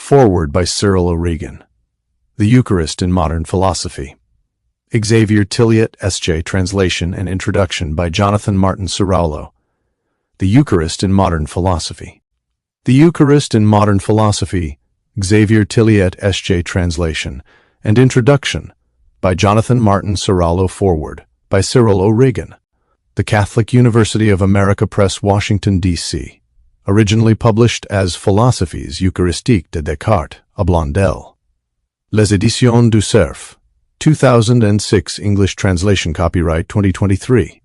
Foreword by Cyril O'Regan. The Eucharist in Modern Philosophy. Xavier Tilliet, S.J. Translation and Introduction by Jonathan Martin Ciraulo. The Eucharist in Modern Philosophy. The Eucharist in Modern Philosophy. Xavier Tilliet, S.J. Translation and Introduction by Jonathan Martin Ciraulo. Foreword by Cyril O'Regan. The Catholic University of America Press, Washington, D.C. Originally published as Philosophies Eucharistique de Descartes à Blondel. Les Éditions du Cerf. 2006 English translation, copyright 2023.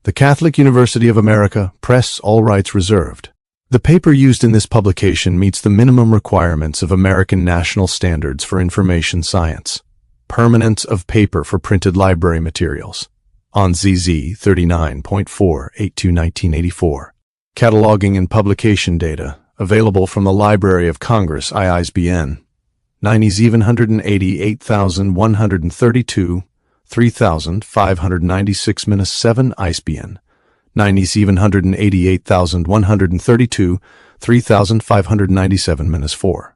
The Catholic University of America Press, all rights reserved. The paper used in this publication meets the minimum requirements of American national standards for information science. Permanence of paper for printed library materials. On ZZ 39.482/1984. Cataloging and publication data available from the Library of Congress, ISBN 9788132 3596-7 ISBN 9788132 3597-4.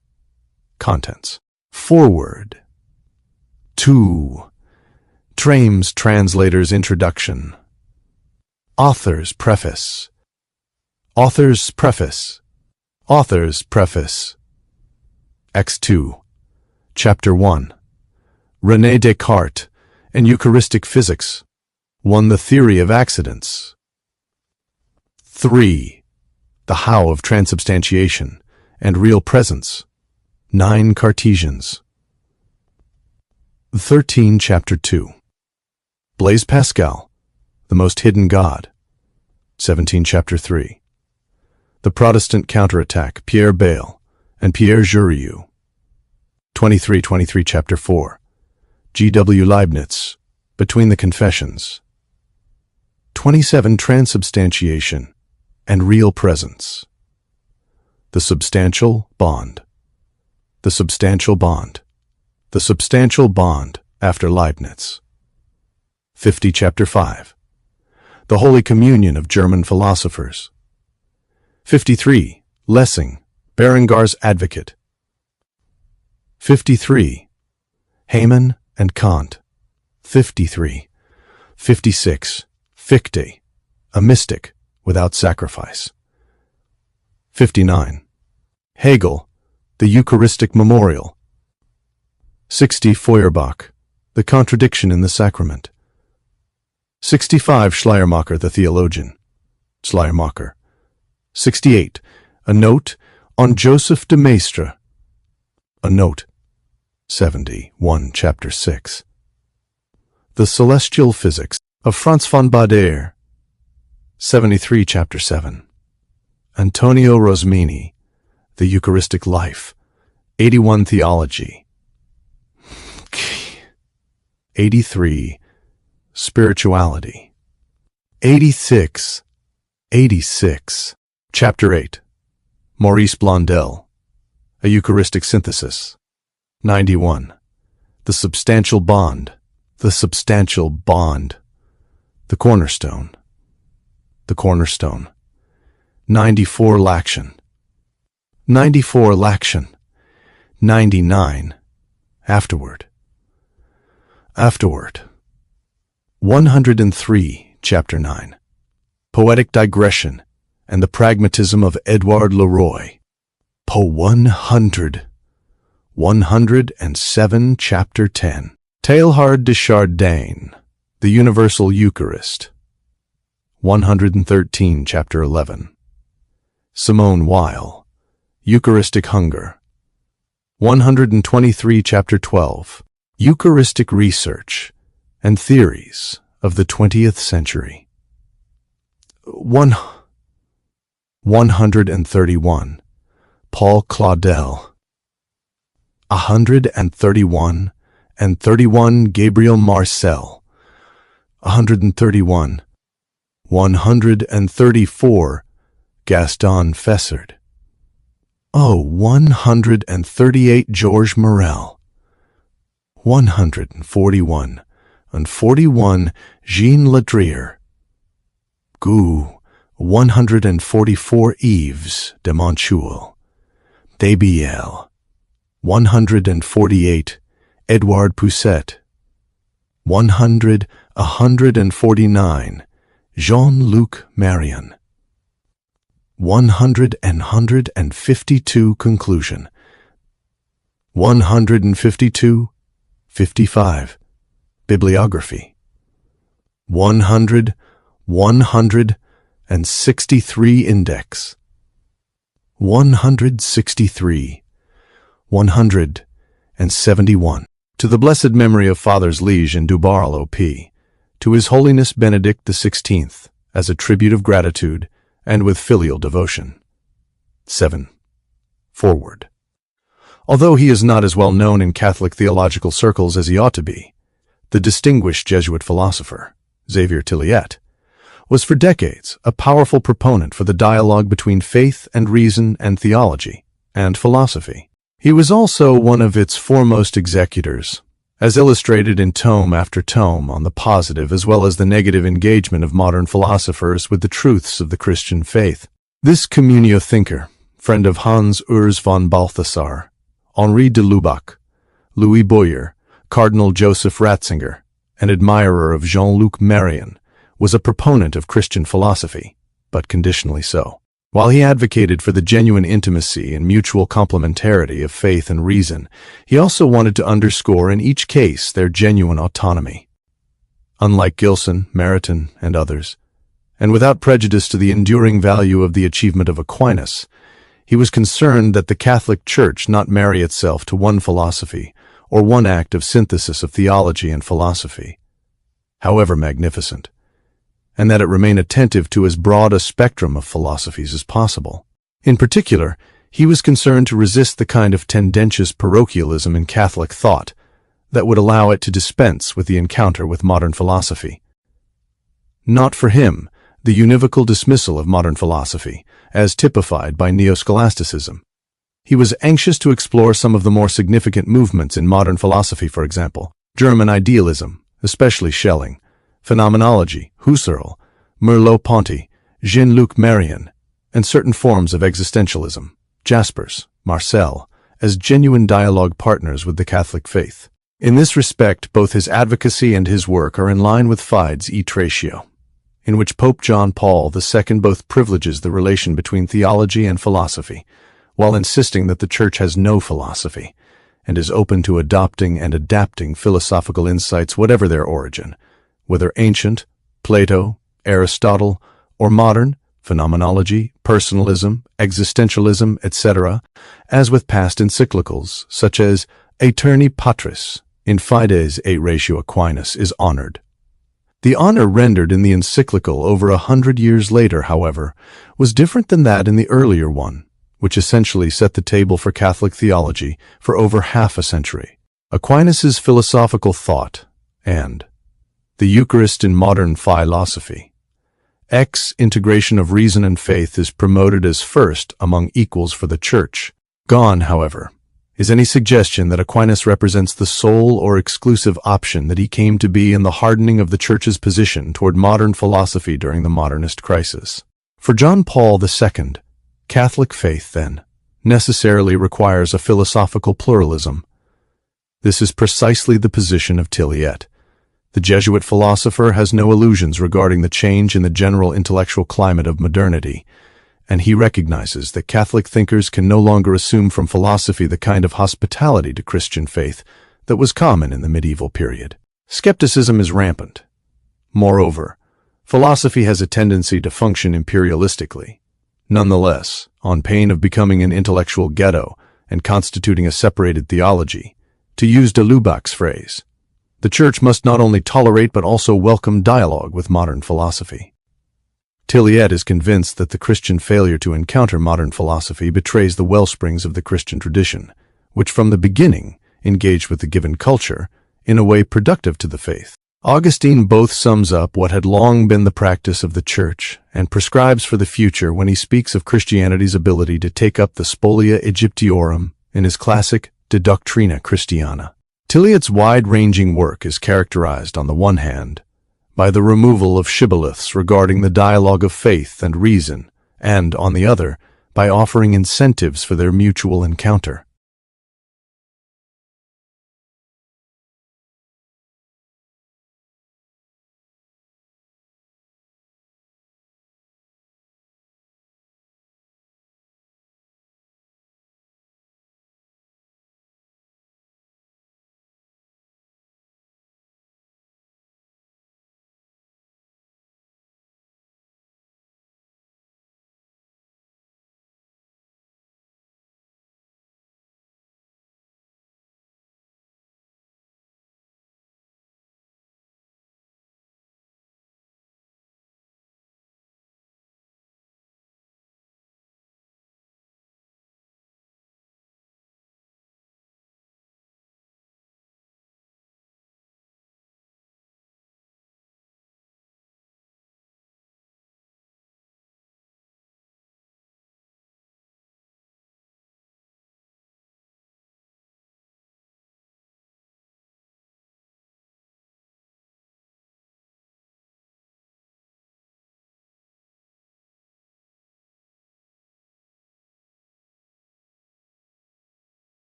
Contents. Foreword. 2. Trames Translator's Introduction. Author's Preface. Author's Preface. Author's Preface. X2. Chapter 1. René Descartes and Eucharistic Physics. 1. The Theory of Accidents. 3. The How of Transubstantiation and Real Presence. 9 Cartesians. 13. Chapter 2. Blaise Pascal, the Most Hidden God. 17. Chapter 3. The Protestant Counterattack, Pierre Bayle and Pierre Jurieu. 23. Chapter 4. G.W. Leibniz, Between the Confessions. 27. Transubstantiation and Real Presence. The Substantial Bond. The Substantial Bond. The Substantial Bond after Leibniz. 50. Chapter 5. The Holy Communion of German Philosophers. 53. Lessing, Berengar's Advocate. 53. Hamann and Kant. 53. 56. Fichte, a mystic without sacrifice. 59. Hegel, the Eucharistic Memorial. 60. Feuerbach, the Contradiction in the Sacrament. 65. Schleiermacher, the Theologian. Schleiermacher. 68. A Note on Joseph de Maistre. A Note. 71. Chapter 6. The Celestial Physics of Franz von Baader. 73. Chapter 7. Antonio Rosmini, The Eucharistic Life. 81. Theology. 83. Spirituality. 86. Chapter 8. Maurice Blondel, A Eucharistic Synthesis. 91. The Substantial Bond. The Substantial Bond. The Cornerstone. The Cornerstone. 94. Laction. 94. Laction. 99. Afterward. Afterward. 103. Chapter 9. Poetic Digression and the Pragmatism of Edouard Leroy. Po 100. 107. Chapter 10. Teilhard de Chardin, The Universal Eucharist. 113. Chapter 11. Simone Weil, Eucharistic Hunger. 123. Chapter 12. Eucharistic Research and Theories of the 20th Century. 131. Paul Claudel. 131 and 31. Gabriel Marcel. 131. 134. Gaston Fessard. 138. Georges Morel. 141 and 41. Jean Ladrier. 144. Yves de Montchouel. Debiel. 148. Edouard Pousset. 149. Jean-Luc Marion. 152. Conclusion. 152. 55. Bibliography. 163. Index. 163. 171. To the blessed memory of Fathers Liege and Dubarl O.P., to His Holiness Benedict XVI, as a tribute of gratitude and with filial devotion. 7. Forward. Although he is not as well known in Catholic theological circles as he ought to be, the distinguished Jesuit philosopher, Xavier Tilliet, was for decades a powerful proponent for the dialogue between faith and reason and theology and philosophy. He was also one of its foremost executors, as illustrated in tome after tome on the positive as well as the negative engagement of modern philosophers with the truths of the Christian faith. This communio thinker, friend of Hans Urs von Balthasar, Henri de Lubac, Louis Boyer, Cardinal Joseph Ratzinger, and admirer of Jean-Luc Marion, was a proponent of Christian philosophy, but conditionally so. While he advocated for the genuine intimacy and mutual complementarity of faith and reason, he also wanted to underscore in each case their genuine autonomy. Unlike Gilson, Maritain, and others, and without prejudice to the enduring value of the achievement of Aquinas, he was concerned that the Catholic Church not marry itself to one philosophy or one act of synthesis of theology and philosophy, however magnificent, and that it remain attentive to as broad a spectrum of philosophies as possible. In particular, he was concerned to resist the kind of tendentious parochialism in Catholic thought that would allow it to dispense with the encounter with modern philosophy. Not for him, the univocal dismissal of modern philosophy, as typified by neo-scholasticism. He was anxious to explore some of the more significant movements in modern philosophy, for example, German idealism, especially Schelling, phenomenology, Husserl, Merleau-Ponty, Jean-Luc Marion, and certain forms of existentialism, Jaspers, Marcel, as genuine dialogue partners with the Catholic faith. In this respect, both his advocacy and his work are in line with Fides et Tratio, in which Pope John Paul II both privileges the relation between theology and philosophy, while insisting that the Church has no philosophy, and is open to adopting and adapting philosophical insights whatever their origin, whether ancient, Plato, Aristotle, or modern, phenomenology, personalism, existentialism, etc., as with past encyclicals, such as Aeterni Patris, in Fides et Ratio Aquinas, is honored. The honor rendered in the encyclical over 100 years later, however, was different than that in the earlier one, which essentially set the table for Catholic theology for over half a century. Aquinas's philosophical thought and the Eucharist in modern philosophy. Integration of reason and faith is promoted as first among equals for the Church. Gone, however, is any suggestion that Aquinas represents the sole or exclusive option that he came to be in the hardening of the Church's position toward modern philosophy during the modernist crisis. For John Paul II, Catholic faith, then, necessarily requires a philosophical pluralism. This is precisely the position of Tilliet. The Jesuit philosopher has no illusions regarding the change in the general intellectual climate of modernity, and he recognizes that Catholic thinkers can no longer assume from philosophy the kind of hospitality to Christian faith that was common in the medieval period. Skepticism is rampant. Moreover, philosophy has a tendency to function imperialistically. Nonetheless, on pain of becoming an intellectual ghetto and constituting a separated theology, to use de Lubac's phrase, the Church must not only tolerate but also welcome dialogue with modern philosophy. Tilliet is convinced that the Christian failure to encounter modern philosophy betrays the wellsprings of the Christian tradition, which from the beginning engaged with the given culture in a way productive to the faith. Augustine both sums up what had long been the practice of the Church and prescribes for the future when he speaks of Christianity's ability to take up the Spolia Egyptiorum in his classic De Doctrina Christiana. Tilliet's wide-ranging work is characterized, on the one hand, by the removal of shibboleths regarding the dialogue of faith and reason, and, on the other, by offering incentives for their mutual encounter.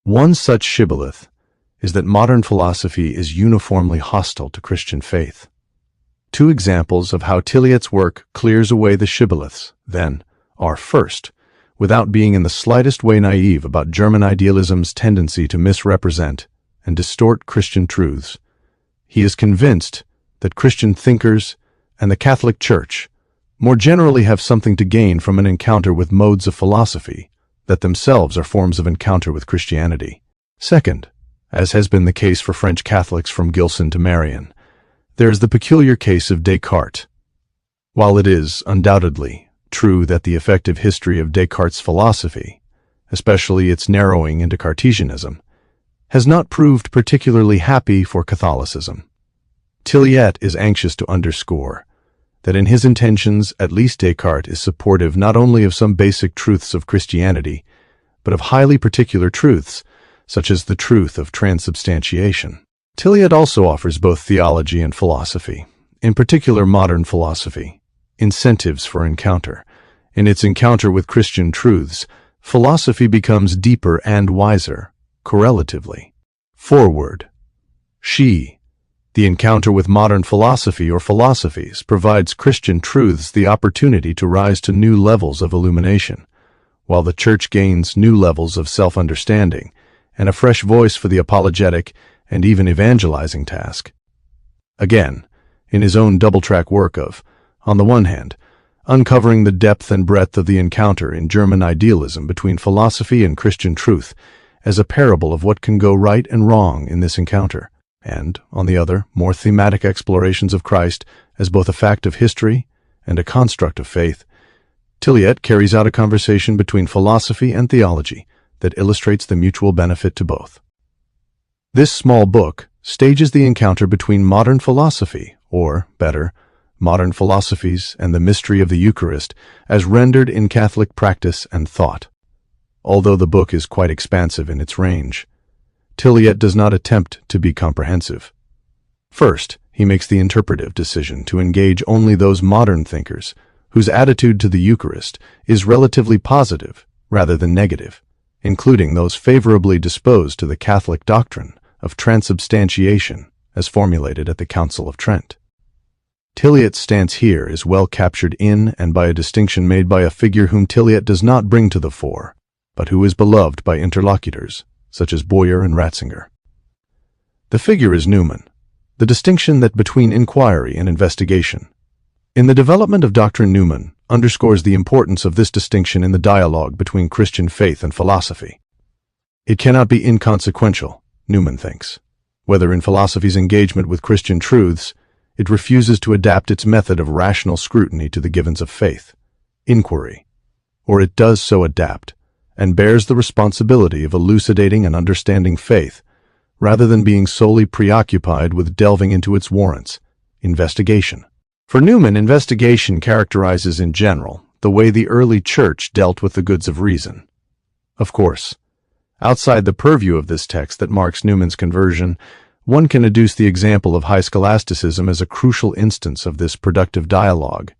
One such shibboleth is that modern philosophy is uniformly hostile to Christian faith. Two examples of how Tilliet's work clears away the shibboleths, then, are first, without being in the slightest way naive about German idealism's tendency to misrepresent and distort Christian truths, he is convinced that Christian thinkers and the Catholic Church more generally have something to gain from an encounter with modes of philosophy that themselves are forms of encounter with Christianity. Second, as has been the case for French Catholics from Gilson to Marian, there is the peculiar case of Descartes. While it is, undoubtedly, true that the effective history of Descartes' philosophy, especially its narrowing into Cartesianism, has not proved particularly happy for Catholicism, Tilliet is anxious to underscore that in his intentions at least Descartes is supportive not only of some basic truths of Christianity, but of highly particular truths, such as the truth of transubstantiation. Tilliet also offers both theology and philosophy, in particular modern philosophy, incentives for encounter. In its encounter with Christian truths, philosophy becomes deeper and wiser, correlatively. Forward. The encounter with modern philosophy or philosophies provides Christian truths the opportunity to rise to new levels of illumination, while the Church gains new levels of self-understanding and a fresh voice for the apologetic and even evangelizing task. Again, in his own double-track work of, on the one hand, uncovering the depth and breadth of the encounter in German idealism between philosophy and Christian truth as a parable of what can go right and wrong in this encounter, and, on the other, more thematic explorations of Christ as both a fact of history and a construct of faith, Tilliet carries out a conversation between philosophy and theology that illustrates the mutual benefit to both. This small book stages the encounter between modern philosophy, or, better, modern philosophies and the mystery of the Eucharist as rendered in Catholic practice and thought. Although the book is quite expansive in its range, Tilliet does not attempt to be comprehensive. First, he makes the interpretive decision to engage only those modern thinkers whose attitude to the Eucharist is relatively positive rather than negative, including those favorably disposed to the Catholic doctrine of transubstantiation as formulated at the Council of Trent. Tilliet's stance here is well captured in and by a distinction made by a figure whom Tilliet does not bring to the fore, but who is beloved by interlocutors, such as Boyer and Ratzinger. The figure is Newman, the distinction that between inquiry and investigation. In the development of doctrine, Newman underscores the importance of this distinction in the dialogue between Christian faith and philosophy. It cannot be inconsequential, Newman thinks. Whether in philosophy's engagement with Christian truths, it refuses to adapt its method of rational scrutiny to the givens of faith, inquiry, or it does so adapt, and bears the responsibility of elucidating and understanding faith, rather than being solely preoccupied with delving into its warrants, investigation. For Newman, investigation characterizes in general the way the early Church dealt with the goods of reason. Of course, outside the purview of this text that marks Newman's conversion, one can adduce the example of high scholasticism as a crucial instance of this productive dialogue,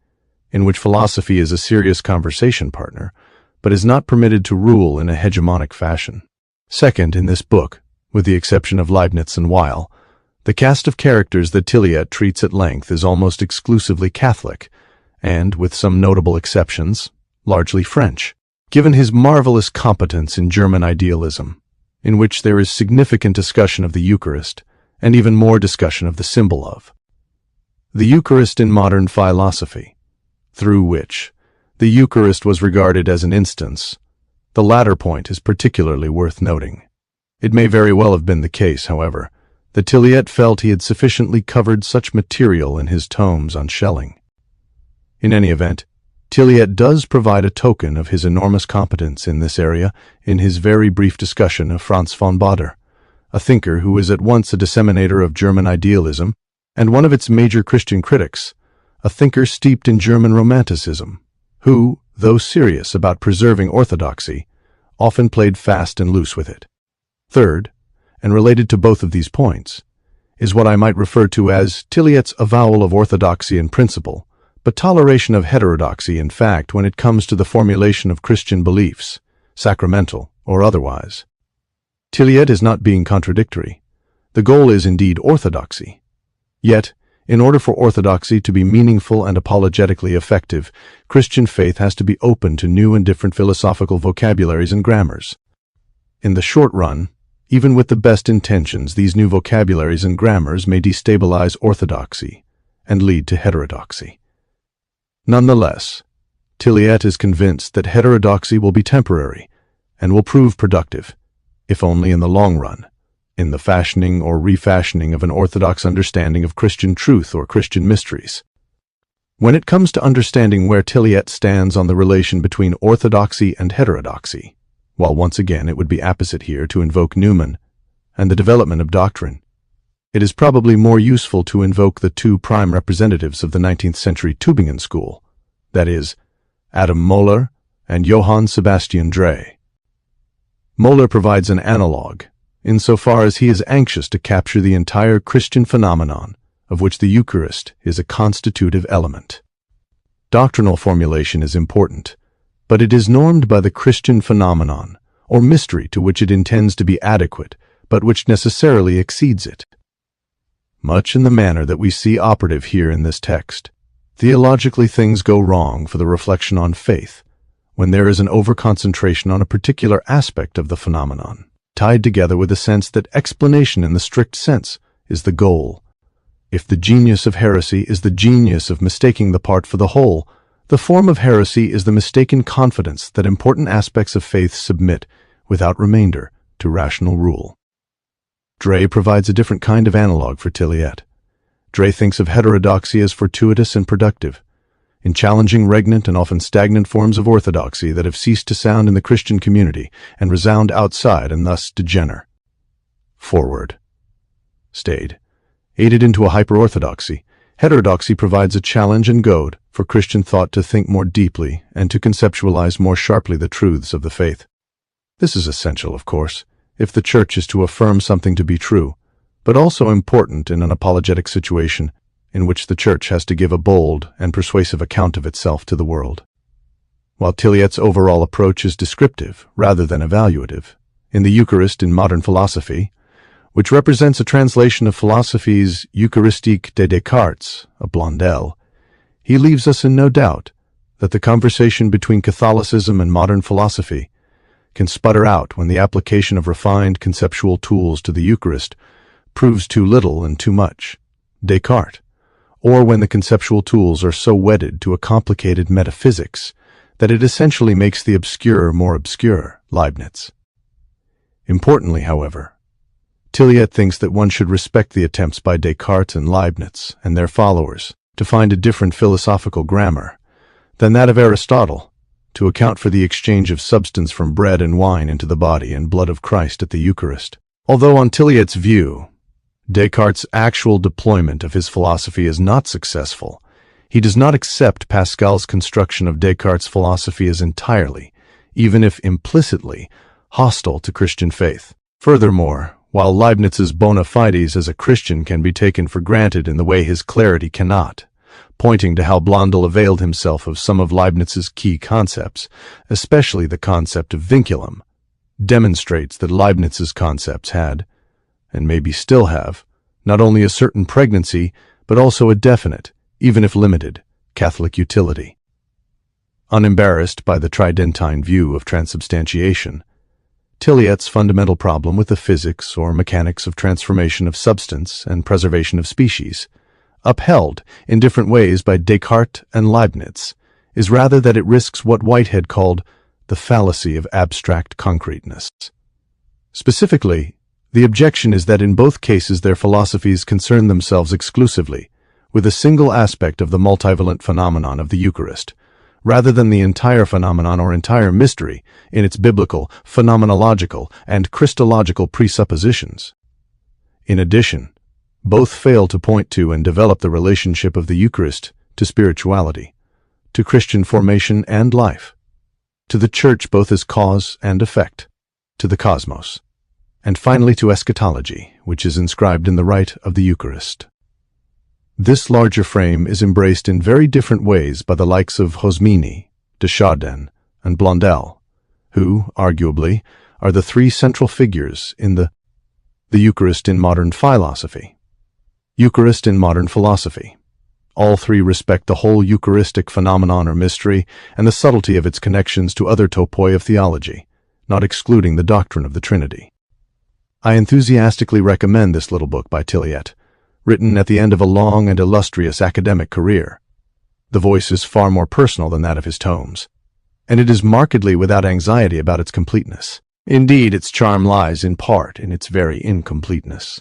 in which philosophy is a serious conversation partner, but is not permitted to rule in a hegemonic fashion. Second, in this book, with the exception of Leibniz and Weil, the cast of characters that Tilliet treats at length is almost exclusively Catholic, and, with some notable exceptions, largely French. Given his marvelous competence in German idealism, in which there is significant discussion of the Eucharist, and even more discussion of the symbol of the Eucharist in modern philosophy, through which the Eucharist was regarded as an instance, the latter point is particularly worth noting. It may very well have been the case, however, that Tilliet felt he had sufficiently covered such material in his tomes on Schelling. In any event, Tilliet does provide a token of his enormous competence in this area in his very brief discussion of Franz von Baader, a thinker who is at once a disseminator of German idealism and one of its major Christian critics, a thinker steeped in German Romanticism, who, though serious about preserving orthodoxy, often played fast and loose with it. Third, and related to both of these points, is what I might refer to as Tilliet's avowal of orthodoxy in principle, but toleration of heterodoxy in fact when it comes to the formulation of Christian beliefs, sacramental or otherwise. Tilliet is not being contradictory. The goal is indeed orthodoxy. Yet, in order for orthodoxy to be meaningful and apologetically effective, Christian faith has to be open to new and different philosophical vocabularies and grammars. In the short run, even with the best intentions, these new vocabularies and grammars may destabilize orthodoxy and lead to heterodoxy. Nonetheless, Tilliet is convinced that heterodoxy will be temporary and will prove productive, if only in the long run, in the fashioning or refashioning of an orthodox understanding of Christian truth or Christian mysteries. When it comes to understanding where Tilliet stands on the relation between orthodoxy and heterodoxy, while once again it would be apposite here to invoke Newman and the development of doctrine, it is probably more useful to invoke the two prime representatives of the 19th century Tübingen school, that is, Adam Moeller and Johann Sebastian Drey. Moeller provides an analog, insofar as he is anxious to capture the entire Christian phenomenon, of which the Eucharist is a constitutive element. Doctrinal formulation is important, but it is normed by the Christian phenomenon, or mystery to which it intends to be adequate, but which necessarily exceeds it. Much in the manner that we see operative here in this text, theologically things go wrong for the reflection on faith, when there is an over-concentration on a particular aspect of the phenomenon, tied together with a sense that explanation in the strict sense is the goal. If the genius of heresy is the genius of mistaking the part for the whole, the form of heresy is the mistaken confidence that important aspects of faith submit, without remainder, to rational rule. Drey provides a different kind of analog for Tilliet. Drey thinks of heterodoxy as fortuitous and productive, in challenging regnant and often stagnant forms of orthodoxy that have ceased to sound in the Christian community and resound outside and thus degenerate. Forward. Stayed. Aided into a hyper-orthodoxy, heterodoxy provides a challenge and goad for Christian thought to think more deeply and to conceptualize more sharply the truths of the faith. This is essential, of course, if the Church is to affirm something to be true, but also important in an apologetic situation in which the Church has to give a bold and persuasive account of itself to the world. While Tilliet's overall approach is descriptive rather than evaluative, in the Eucharist in modern philosophy, which represents a translation of philosophy's Eucharistique de Descartes, of Blondel, he leaves us in no doubt that the conversation between Catholicism and modern philosophy can sputter out when the application of refined conceptual tools to the Eucharist proves too little and too much, Descartes, or when the conceptual tools are so wedded to a complicated metaphysics that it essentially makes the obscure more obscure, Leibniz. Importantly, however, Tilliet thinks that one should respect the attempts by Descartes and Leibniz and their followers to find a different philosophical grammar than that of Aristotle to account for the exchange of substance from bread and wine into the body and blood of Christ at the Eucharist. Although on Tilliet's view, Descartes' actual deployment of his philosophy is not successful, he does not accept Pascal's construction of Descartes' philosophy as entirely, even if implicitly, hostile to Christian faith. Furthermore, while Leibniz's bona fides as a Christian can be taken for granted in the way his clarity cannot, pointing to how Blondel availed himself of some of Leibniz's key concepts, especially the concept of vinculum, demonstrates that Leibniz's concepts had, and maybe still have, not only a certain pregnancy, but also a definite, even if limited, Catholic utility. Unembarrassed by the tridentine view of transubstantiation, Tilliet's fundamental problem with the physics or mechanics of transformation of substance and preservation of species, upheld in different ways by Descartes and Leibniz, is rather that it risks what Whitehead called the fallacy of abstract concreteness. Specifically, the objection is that in both cases their philosophies concern themselves exclusively with a single aspect of the multivalent phenomenon of the Eucharist, rather than the entire phenomenon or entire mystery in its biblical, phenomenological, and Christological presuppositions. In addition, both fail to point to and develop the relationship of the Eucharist to spirituality, to Christian formation and life, to the Church both as cause and effect, to the cosmos, and finally to eschatology, which is inscribed in the rite of the Eucharist. This larger frame is embraced in very different ways by the likes of Hosmini, de Chardin, and Blondel, who, arguably, are the three central figures in the Eucharist in modern philosophy. Eucharist in modern philosophy. All three respect the whole Eucharistic phenomenon or mystery and the subtlety of its connections to other topoi of theology, not excluding the doctrine of the Trinity. I enthusiastically recommend this little book by Tilliet, written at the end of a long and illustrious academic career. The voice is far more personal than that of his tomes, and it is markedly without anxiety about its completeness. Indeed, its charm lies in part in its very incompleteness.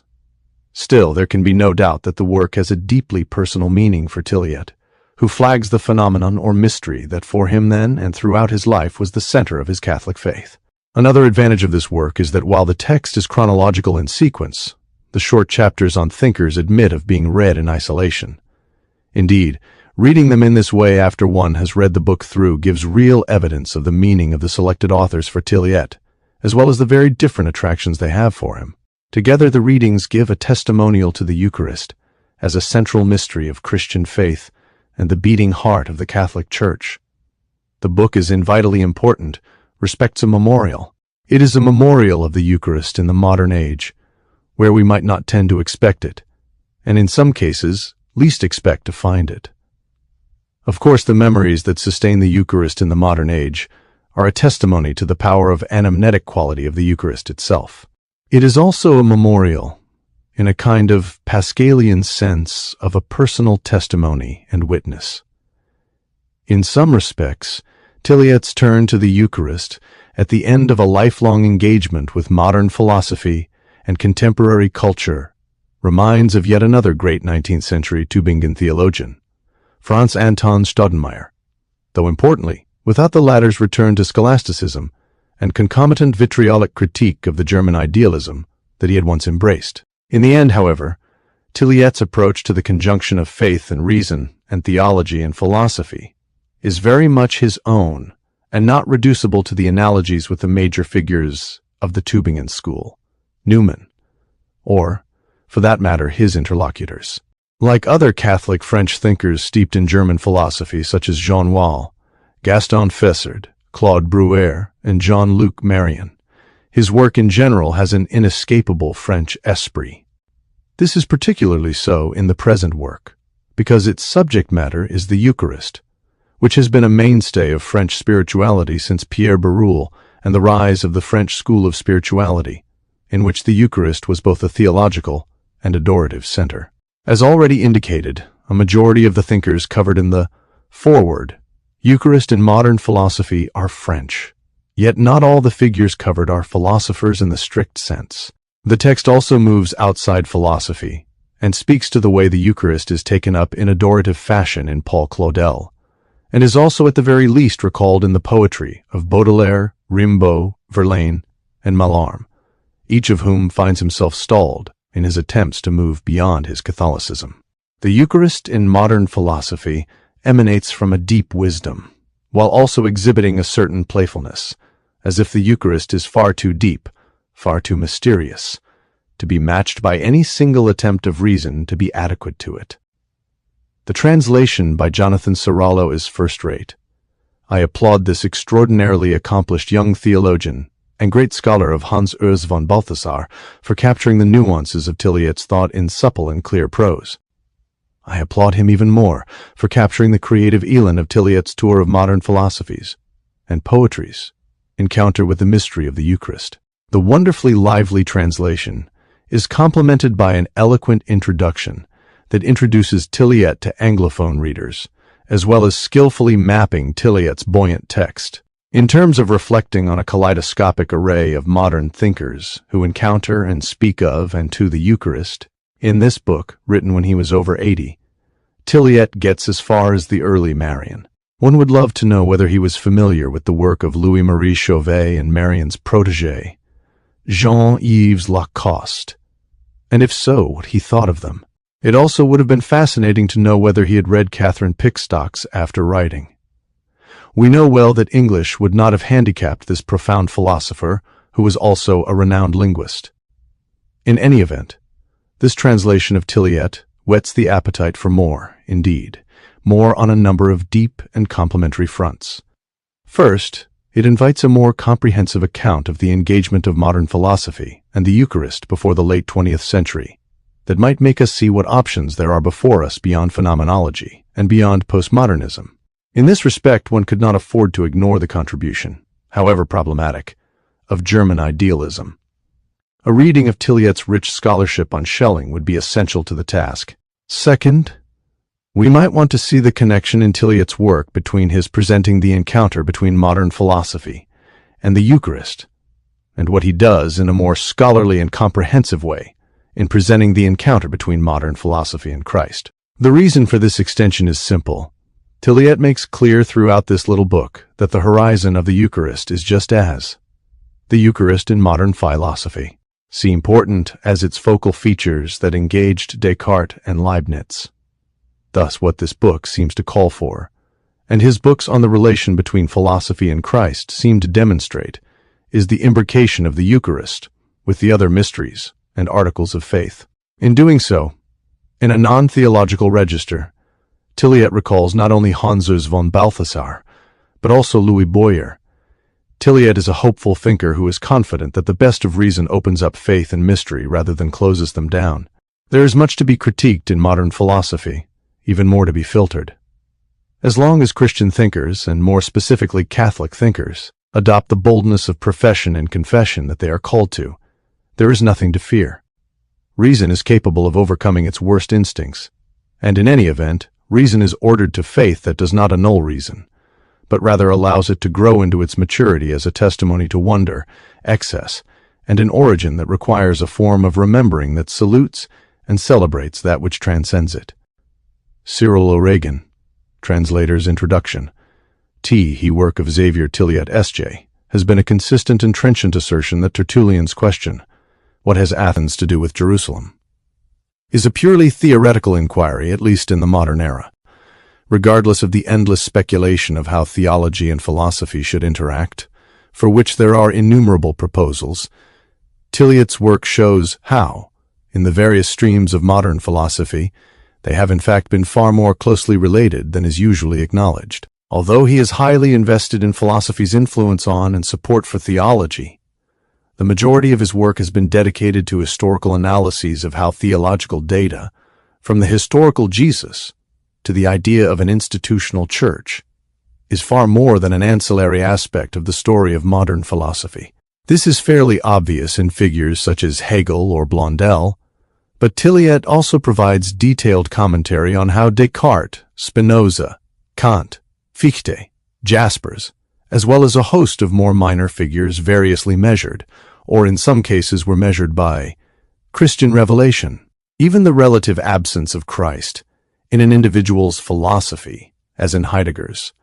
Still, there can be no doubt that the work has a deeply personal meaning for Tilliet, who flags the phenomenon or mystery that for him then and throughout his life was the center of his Catholic faith. Another advantage of this work is that while the text is chronological in sequence, the short chapters on thinkers admit of being read in isolation. Indeed, reading them in this way after one has read the book through gives real evidence of the meaning of the selected authors for Tilliet, as well as the very different attractions they have for him. Together, the readings give a testimonial to the Eucharist as a central mystery of Christian faith and the beating heart of the Catholic Church. The book is vitally important, respects a memorial. It is a memorial of the Eucharist in the modern age, where we might not tend to expect it, and in some cases, least expect to find it. Of course, the memories that sustain the Eucharist in the modern age are a testimony to the power of anamnetic quality of the Eucharist itself. It is also a memorial, in a kind of Pascalian sense, of a personal testimony and witness. In some respects, Tilliet's turn to the Eucharist at the end of a lifelong engagement with modern philosophy and contemporary culture reminds of yet another great 19th century Tübingen theologian, Franz Anton Staudenmeier, though importantly, without the latter's return to scholasticism and concomitant vitriolic critique of the German idealism that he had once embraced. In the end, however, Tilliet's approach to the conjunction of faith and reason and theology and philosophy is very much his own and not reducible to the analogies with the major figures of the Tübingen school, Newman, or, for that matter, his interlocutors. Like other Catholic French thinkers steeped in German philosophy such as Jean Wahl, Gaston Fessard, Claude Breuer, and Jean-Luc Marion, his work in general has an inescapable French esprit. This is particularly so in the present work, because its subject matter is the Eucharist, which has been a mainstay of French spirituality since Pierre Bérulle and the rise of the French school of spirituality, in which the Eucharist was both a theological and adorative center. As already indicated, a majority of the thinkers covered in the foreword, Eucharist in modern philosophy, are French. Yet not all the figures covered are philosophers in the strict sense. The text also moves outside philosophy and speaks to the way the Eucharist is taken up in adorative fashion in Paul Claudel, and is also at the very least recalled in the poetry of Baudelaire, Rimbaud, Verlaine, and Mallarmé, each of whom finds himself stalled in his attempts to move beyond his Catholicism. The Eucharist in modern philosophy emanates from a deep wisdom, while also exhibiting a certain playfulness, as if the Eucharist is far too deep, far too mysterious, to be matched by any single attempt of reason to be adequate to it. The translation by Jonathan Sirallo is first-rate. I applaud this extraordinarily accomplished young theologian and great scholar of Hans Urs von Balthasar for capturing the nuances of Tilliet's thought in supple and clear prose. I applaud him even more for capturing the creative elan of Tilliet's tour of modern philosophies and poetry's encounter with the mystery of the Eucharist. The wonderfully lively translation is complemented by an eloquent introduction that introduces Tilliet to Anglophone readers, as well as skillfully mapping Tilliet's buoyant text. In terms of reflecting on a kaleidoscopic array of modern thinkers who encounter and speak of and to the Eucharist, in this book, written when he was over 80, Tilliet gets as far as the early Marian. One would love to know whether he was familiar with the work of Louis-Marie Chauvet and Marian's protégé, Jean-Yves Lacoste, and if so, what he thought of them. It also would have been fascinating to know whether he had read Catherine Pickstock's After Writing. We know well that English would not have handicapped this profound philosopher, who was also a renowned linguist. In any event, this translation of Tilliet whets the appetite for more, indeed, more on a number of deep and complementary fronts. First, It invites a more comprehensive account of the engagement of modern philosophy and the Eucharist before the late 20th century that might make us see what options there are before us beyond phenomenology and beyond postmodernism. In this respect, one could not afford to ignore the contribution, however problematic, of German idealism. A reading of Tilliet's rich scholarship on Schelling would be essential to the task. Second, we might want to see the connection in Tilliet's work between his presenting the encounter between modern philosophy and the Eucharist, and what he does in a more scholarly and comprehensive way in presenting the encounter between modern philosophy and Christ. The reason for this extension is simple. Tilliet makes clear throughout this little book that the horizon of the Eucharist is just as the Eucharist in modern philosophy. See important as its focal features that engaged Descartes and Leibniz. Thus what this book seems to call for, and his books on the relation between philosophy and Christ seem to demonstrate, is the imbrication of the Eucharist with the other mysteries and articles of faith. In doing so, in a non-theological register, Tilliet recalls not only Hans von Balthasar, but also Louis Boyer. Tilliet is a hopeful thinker who is confident that the best of reason opens up faith and mystery rather than closes them down. There is much to be critiqued in modern philosophy, even more to be filtered. As long as Christian thinkers, and more specifically Catholic thinkers, adopt the boldness of profession and confession that they are called to, there is nothing to fear. Reason is capable of overcoming its worst instincts, and in any event, reason is ordered to faith that does not annul reason, but rather allows it to grow into its maturity as a testimony to wonder, excess, and an origin that requires a form of remembering that salutes and celebrates that which transcends it. Cyril O'Regan, Translator's Introduction. He work of Xavier Tilliet S.J., has been a consistent and trenchant assertion that Tertullian's question, "What has Athens to do with Jerusalem?" is a purely theoretical inquiry, at least in the modern era. Regardless of the endless speculation of how theology and philosophy should interact, for which there are innumerable proposals, Tilliet's work shows how, in the various streams of modern philosophy, they have in fact been far more closely related than is usually acknowledged. Although he is highly invested in philosophy's influence on and support for theology, the majority of his work has been dedicated to historical analyses of how theological data, from the historical Jesus to the idea of an institutional church, is far more than an ancillary aspect of the story of modern philosophy. This is fairly obvious in figures such as Hegel or Blondel, but Tilliet also provides detailed commentary on how Descartes, Spinoza, Kant, Fichte, Jaspers, as well as a host of more minor figures variously measured, or in some cases were measured by, Christian revelation. Even the relative absence of Christ in an individual's philosophy, as in Heidegger's,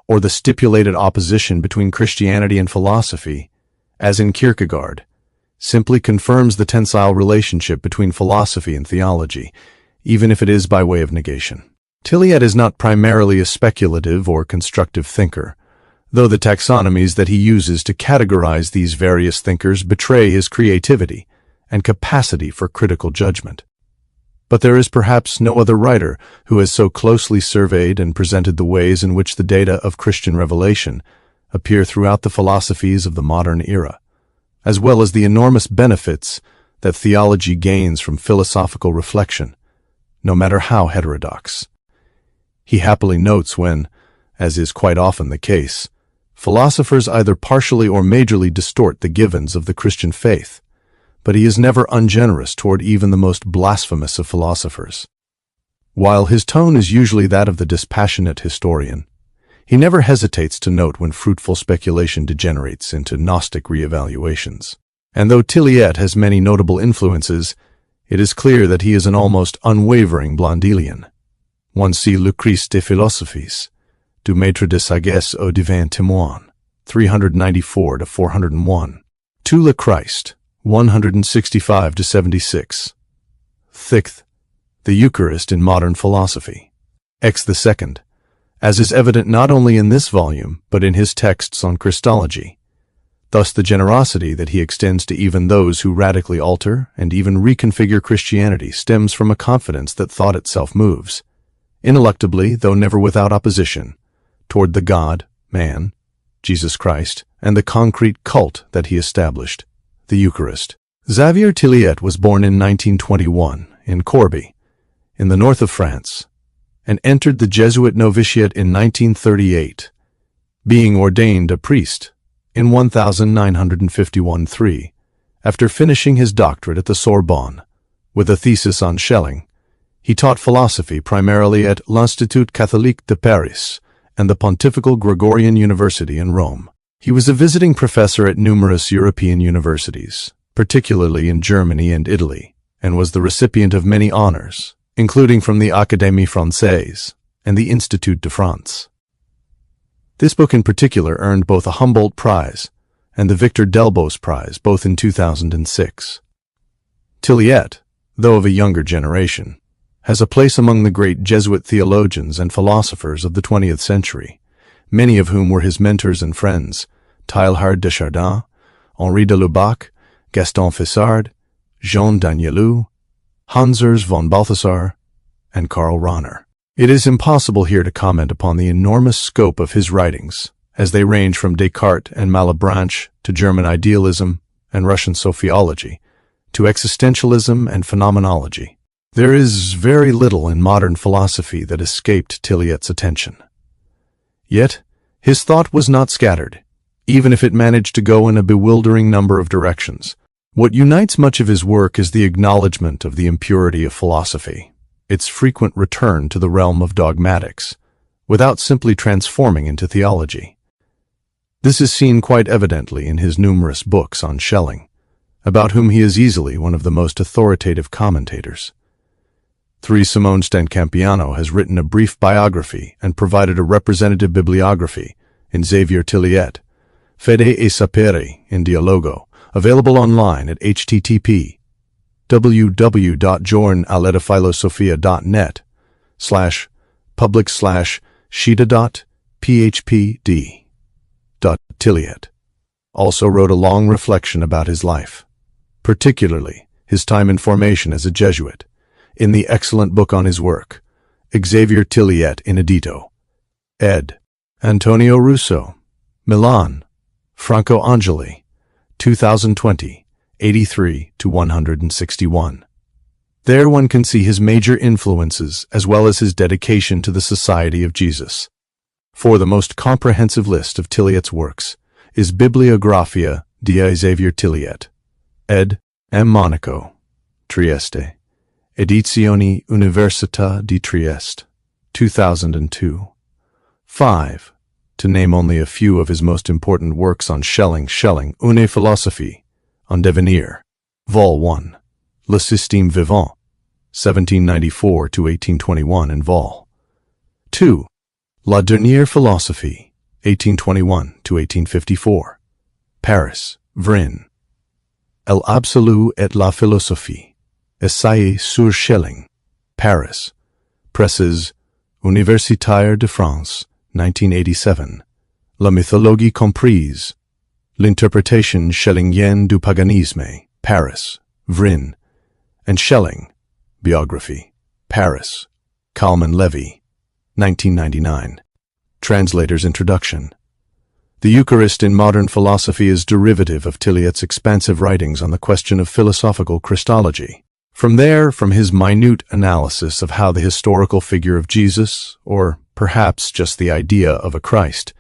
or the stipulated opposition between Christianity and philosophy, as in Kierkegaard, simply confirms the tensile relationship between philosophy and theology, even if it is by way of negation. Tilliet is not primarily a speculative or constructive thinker, though the taxonomies that he uses to categorize these various thinkers betray his creativity and capacity for critical judgment. But there is perhaps no other writer who has so closely surveyed and presented the ways in which the data of Christian revelation appear throughout the philosophies of the modern era, as well as the enormous benefits that theology gains from philosophical reflection, no matter how heterodox. He happily notes when, as is quite often the case, philosophers either partially or majorly distort the givens of the Christian faith, but he is never ungenerous toward even the most blasphemous of philosophers. While his tone is usually that of the dispassionate historian, he never hesitates to note when fruitful speculation degenerates into Gnostic reevaluations. And though Tilliet has many notable influences, it is clear that he is an almost unwavering Blondelian. One see Le Christ des Philosophes, du Maître de Sagesse au Divin Témoin, 394-401. To Le Christ, 165-76. Sixth, the Eucharist in modern philosophy. X the second, as is evident not only in this volume, but in his texts on Christology. Thus the generosity that he extends to even those who radically alter and even reconfigure Christianity stems from a confidence that thought itself moves, ineluctably, though never without opposition, toward the God, man, Jesus Christ, and the concrete cult that he established, the Eucharist. Xavier Tilliet was born in 1921 in Corbie, in the north of France, and entered the Jesuit novitiate in 1938, being ordained a priest in 1951-3, after finishing his doctorate at the Sorbonne. With a thesis on Schelling, he taught philosophy primarily at l'Institut Catholique de Paris and the Pontifical Gregorian University in Rome. He was a visiting professor at numerous European universities, particularly in Germany and Italy, and was the recipient of many honors, including from the Académie Française and the Institut de France. This book in particular earned both a Humboldt Prize and the Victor Delbos Prize, both in 2006. Tilliet, though of a younger generation, has a place among the great Jesuit theologians and philosophers of the 20th century, many of whom were his mentors and friends: Teilhard de Chardin, Henri de Lubac, Gaston Fissard, Jean Danielou, Hans-Urs von Balthasar, and Karl Rahner. It is impossible here to comment upon the enormous scope of his writings, as they range from Descartes and Malebranche to German idealism and Russian sophiology, to existentialism and phenomenology. There is very little in modern philosophy that escaped Tilliet's attention. Yet, his thought was not scattered, even if it managed to go in a bewildering number of directions. What unites much of his work is the acknowledgement of the impurity of philosophy, its frequent return to the realm of dogmatics, without simply transforming into theology. This is seen quite evidently in his numerous books on Schelling, about whom he is easily one of the most authoritative commentators. Simone Stancampiano has written a brief biography and provided a representative bibliography in Xavier Tilliet, Fede e Sapere in Dialogo, available online at http://public/shida.net/shida.phpd. Also wrote a long reflection about his life, particularly his time in formation as a Jesuit, in the excellent book on his work, Xavier Tilliet Inedito, ed. Antonio Russo, Milan, Franco Angeli, 2020, 83-161. There one can see his major influences as well as his dedication to the Society of Jesus. For the most comprehensive list of Tilliet's works is Bibliographia di Xavier Tilliet, ed. M. Monaco, Trieste, Edizioni Università di Trieste, 2002. 5. To name only a few of his most important works on Schelling, Une Philosophie, en Devenir, Vol. 1, Le Système Vivant, 1794-1821 and Vol. 2, La Dernière Philosophie, 1821-1854, Paris, Vrin. El Absolu et la Philosophie, Essai sur Schelling, Paris, Presses Universitaire de France, 1987. La mythologie comprise, l'interprétation schellingienne du paganisme, Paris, Vrin, and Schelling, Biography, Paris, Kalman Levy, 1999. Translator's Introduction. The Eucharist in modern philosophy is derivative of Tilliet's expansive writings on the question of philosophical Christology. From his minute analysis of how the historical figure of Jesus, or perhaps just the idea of a Christ,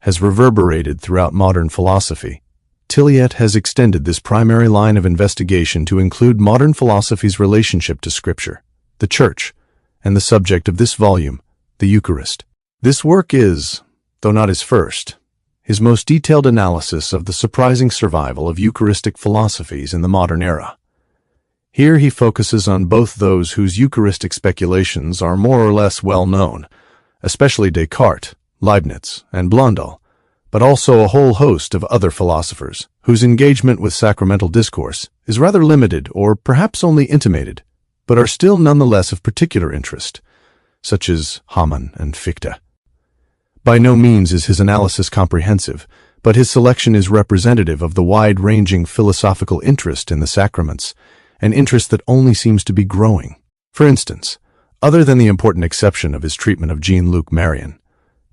has reverberated throughout modern philosophy, Tilliet has extended this primary line of investigation to include modern philosophy's relationship to Scripture, the Church, and the subject of this volume, the Eucharist. This work is, though not his first, his most detailed analysis of the surprising survival of Eucharistic philosophies in the modern era. Here he focuses on both those whose Eucharistic speculations are more or less well known, especially Descartes, Leibniz, and Blondel, but also a whole host of other philosophers whose engagement with sacramental discourse is rather limited or perhaps only intimated, but are still nonetheless of particular interest, such as Hamann and Fichte. By no means is his analysis comprehensive, but his selection is representative of the wide-ranging philosophical interest in the sacraments, an interest that only seems to be growing. For instance, other than the important exception of his treatment of Jean-Luc Marion,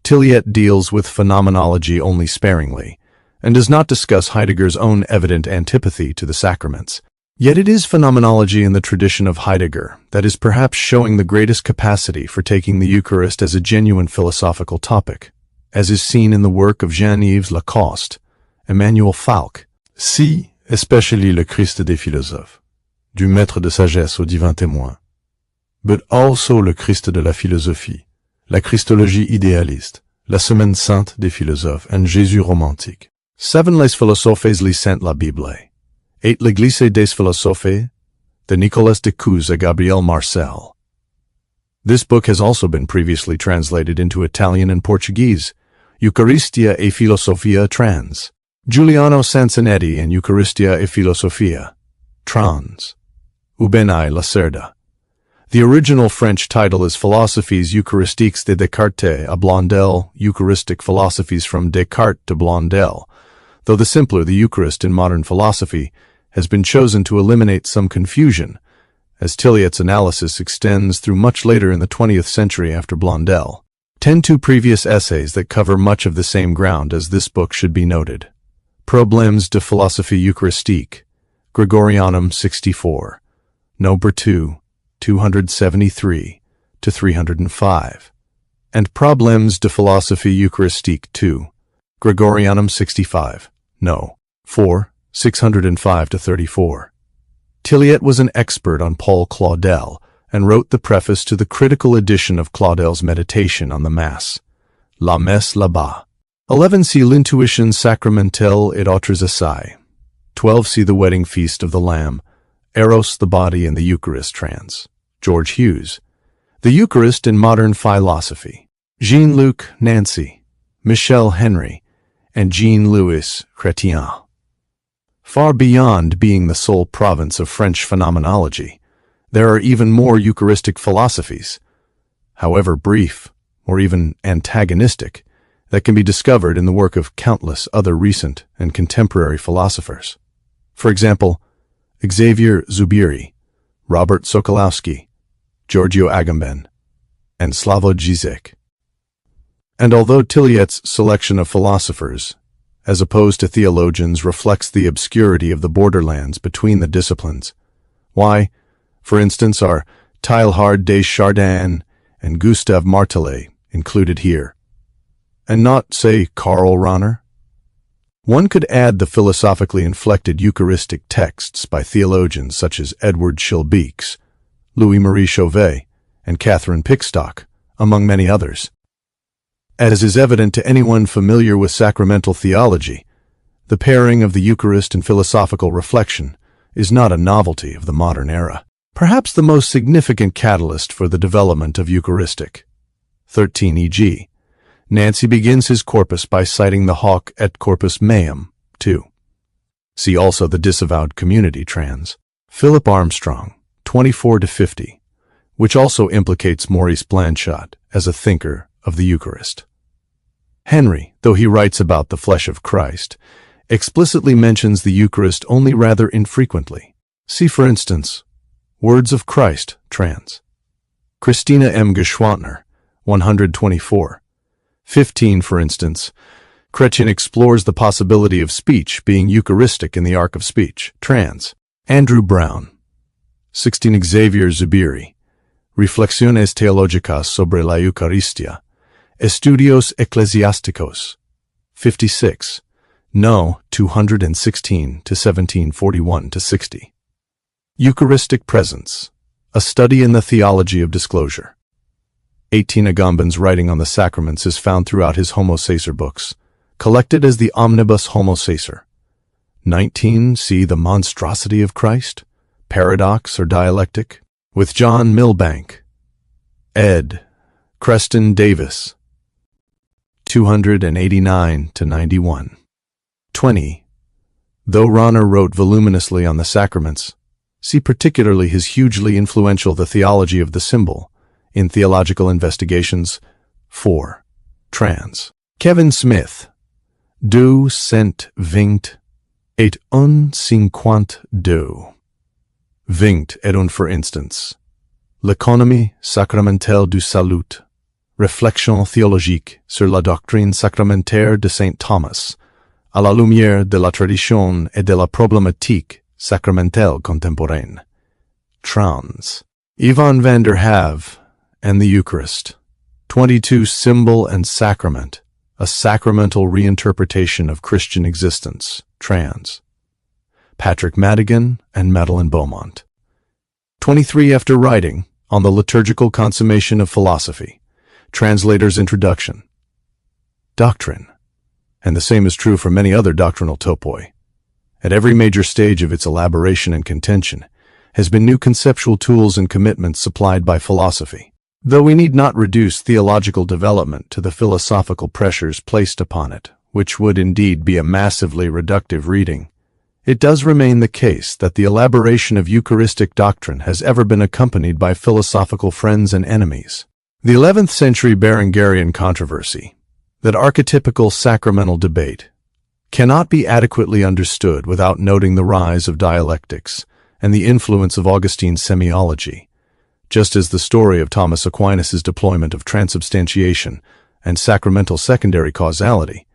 Tilliet deals with phenomenology only sparingly, and does not discuss Heidegger's own evident antipathy to the sacraments. Yet it is phenomenology in the tradition of Heidegger that is perhaps showing the greatest capacity for taking the Eucharist as a genuine philosophical topic, as is seen in the work of Jean-Yves Lacoste, Emmanuel Falck, Si, especially le Christ des philosophes, du maître de sagesse au divin témoin, but also le Christ de la philosophie, la Christologie idéaliste, la Semaine sainte des philosophes, and Jésus romantique. 7. Les philosophes lisent la Bible. 8. L'Église des philosophes, de Nicolas de Cuse à Gabriel Marcel. This book has also been previously translated into Italian and Portuguese. Eucharistia e Filosofia trans. Giuliano Sansonetti and Eucharistia e Filosofia trans. Ubenai Lacerda. The original French title is Philosophies Eucharistiques de Descartes à Blondel, Eucharistic Philosophies from Descartes to Blondel, though the simpler the Eucharist in modern philosophy has been chosen to eliminate some confusion, as Tilliet's analysis extends through much later in the 20th century after Blondel. 2 previous essays that cover much of the same ground as this book should be noted. Problèmes de philosophie eucharistique, Gregorianum 64, Number 2, 273 to 305, and Problèmes de philosophie eucharistique 2, Gregorianum 65, No. 4, 605 to 34. Tilliet was an expert on Paul Claudel and wrote the preface to the critical edition of Claudel's Meditation on the Mass, La Messe là-bas. 11. See L'Intuition sacramentelle et autres essais. 12. See the Wedding Feast of the Lamb, Eros, the Body, and the Eucharist trans. George Hughes. The Eucharist in Modern Philosophy. Jean-Luc Nancy, Michel Henry, and Jean-Louis Chrétien. Far beyond being the sole province of French phenomenology, there are even more Eucharistic philosophies, however brief or even antagonistic, that can be discovered in the work of countless other recent and contemporary philosophers. For example, Xavier Zubiri, Robert Sokolowski, Giorgio Agamben, and Slavoj Žižek. And although Tilliet's selection of philosophers, as opposed to theologians, reflects the obscurity of the borderlands between the disciplines, why, for instance, are Teilhard de Chardin and Gustave Martelet included here, and not, say, Karl Rahner? One could add the philosophically inflected Eucharistic texts by theologians such as Edward Schillebeeckx, Louis-Marie Chauvet, and Catherine Pickstock, among many others. As is evident to anyone familiar with sacramental theology, the pairing of the Eucharist and philosophical reflection is not a novelty of the modern era. Perhaps the most significant catalyst for the development of Eucharistic. 13. E.g., Nancy begins his corpus by citing the Hoc et Corpus Meum, 2. See also the Disavowed Community trans. Philip Armstrong, 24 to 50, which also implicates Maurice Blanchot as a thinker of the Eucharist. Henry, though he writes about the flesh of Christ, explicitly mentions the Eucharist only rather infrequently. See, for instance, Words of Christ trans. Christina M. Geschwantner, 124. 15, for instance, Chrétien explores the possibility of speech being Eucharistic in the arc of speech, trans. Andrew Brown. 16. Xavier Zubiri, Reflexiones teológicas sobre la Eucharistia, Estudios Eclesiásticos, 56, No. 216 to 1741 to 60. Eucharistic Presence, a study in the theology of disclosure. 18. Agamben's writing on the sacraments is found throughout his Homo Sacer books, collected as the Omnibus Homo Sacer. 19. See the Monstrosity of Christ, Paradox or Dialectic, with John Milbank. Ed. Creston Davis. 289 to 91. 20. Though Rahner wrote voluminously on the sacraments, see particularly his hugely influential The Theology of the Symbol, in Theological Investigations, 4. Trans. Kevin Smith. 220 et 152. 20 et un, for instance. L'économie sacramentelle du salut, Réflexion théologique sur la doctrine sacramentaire de Saint Thomas, à la lumière de la tradition et de la problématique sacramentelle contemporaine. Trans. Ivan van der Have and the Eucharist. 22 Symbol and Sacrament, a sacramental reinterpretation of Christian existence. Trans. Patrick Madigan and Madeleine Beaumont. 23 After writing on the liturgical consummation of philosophy. Translator's introduction. Doctrine. And the same is true for many other doctrinal topoi. At every major stage of its elaboration and contention has been new conceptual tools and commitments supplied by philosophy. Though we need not reduce theological development to the philosophical pressures placed upon it, which would indeed be a massively reductive reading, it does remain the case that the elaboration of Eucharistic doctrine has ever been accompanied by philosophical friends and enemies. The 11th century Berengarian controversy, that archetypical sacramental debate, cannot be adequately understood without noting the rise of dialectics and the influence of Augustine's semiology, just as the story of Thomas Aquinas' deployment of transubstantiation and sacramental secondary causality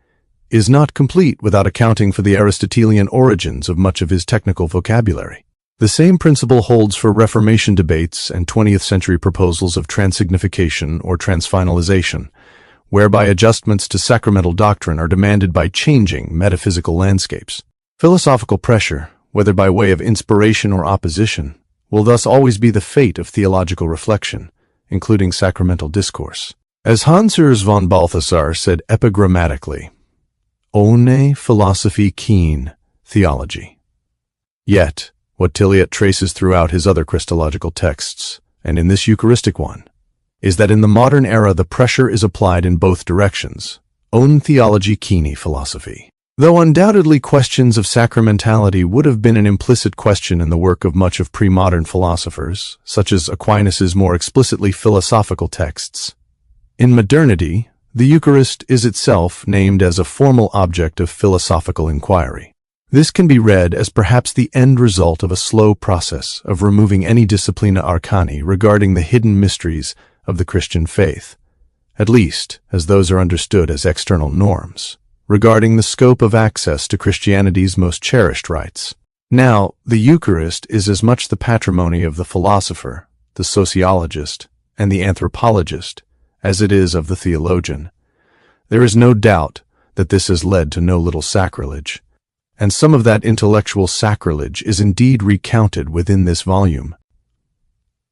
is not complete without accounting for the Aristotelian origins of much of his technical vocabulary. The same principle holds for Reformation debates and 20th century proposals of transignification or transfinalization, whereby adjustments to sacramental doctrine are demanded by changing metaphysical landscapes. Philosophical pressure, whether by way of inspiration or opposition, will thus always be the fate of theological reflection, including sacramental discourse. As Hans Urs von Balthasar said epigrammatically, "One philosophy keen theology." Yet, what Tilliet traces throughout his other Christological texts, and in this Eucharistic one, is that in the modern era the pressure is applied in both directions, own theology keen philosophy. Though undoubtedly questions of sacramentality would have been an implicit question in the work of much of pre-modern philosophers, such as Aquinas' more explicitly philosophical texts, in modernity, the Eucharist is itself named as a formal object of philosophical inquiry. This can be read as perhaps the end result of a slow process of removing any disciplina arcani regarding the hidden mysteries of the Christian faith, at least as those are understood as external norms, regarding the scope of access to Christianity's most cherished rites. Now, the Eucharist is as much the patrimony of the philosopher, the sociologist, and the anthropologist as it is of the theologian. There is no doubt that this has led to no little sacrilege, and some of that intellectual sacrilege is indeed recounted within this volume.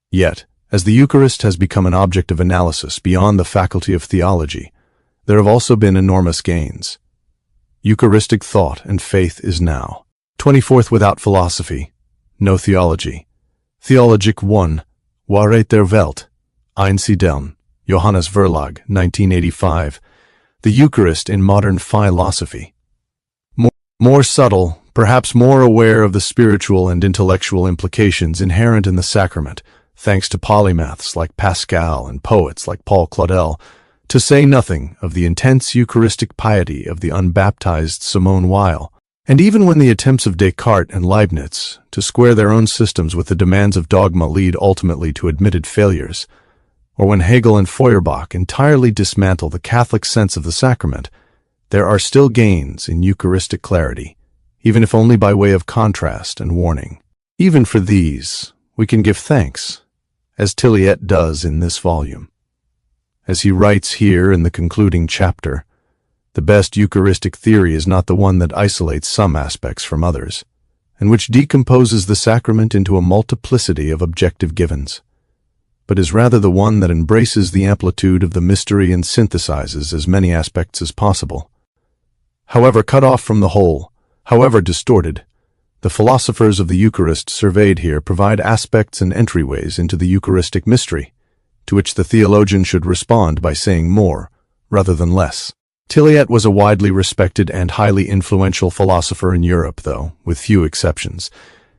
Yet, as the Eucharist has become an object of analysis beyond the faculty of theology, there have also been enormous gains. Eucharistic thought and faith is now. 24th Without philosophy, no theology. Theologic 1, Waarheid der Welt, Einsiedeln, Johannes Verlag, 1985. The Eucharist in modern philosophy. More subtle, perhaps more aware of the spiritual and intellectual implications inherent in the sacrament, thanks to polymaths like Pascal and poets like Paul Claudel, to say nothing of the intense Eucharistic piety of the unbaptized Simone Weil. And even when the attempts of Descartes and Leibniz to square their own systems with the demands of dogma lead ultimately to admitted failures, or when Hegel and Feuerbach entirely dismantle the Catholic sense of the sacrament, there are still gains in Eucharistic clarity, even if only by way of contrast and warning. Even for these, we can give thanks, as Tilliet does in this volume. As he writes here in the concluding chapter, the best Eucharistic theory is not the one that isolates some aspects from others, and which decomposes the sacrament into a multiplicity of objective givens, but is rather the one that embraces the amplitude of the mystery and synthesizes as many aspects as possible. However cut off from the whole, however distorted, the philosophers of the Eucharist surveyed here provide aspects and entryways into the Eucharistic mystery, to which the theologian should respond by saying more, rather than less. Tilliet was a widely respected and highly influential philosopher in Europe, though, with few exceptions.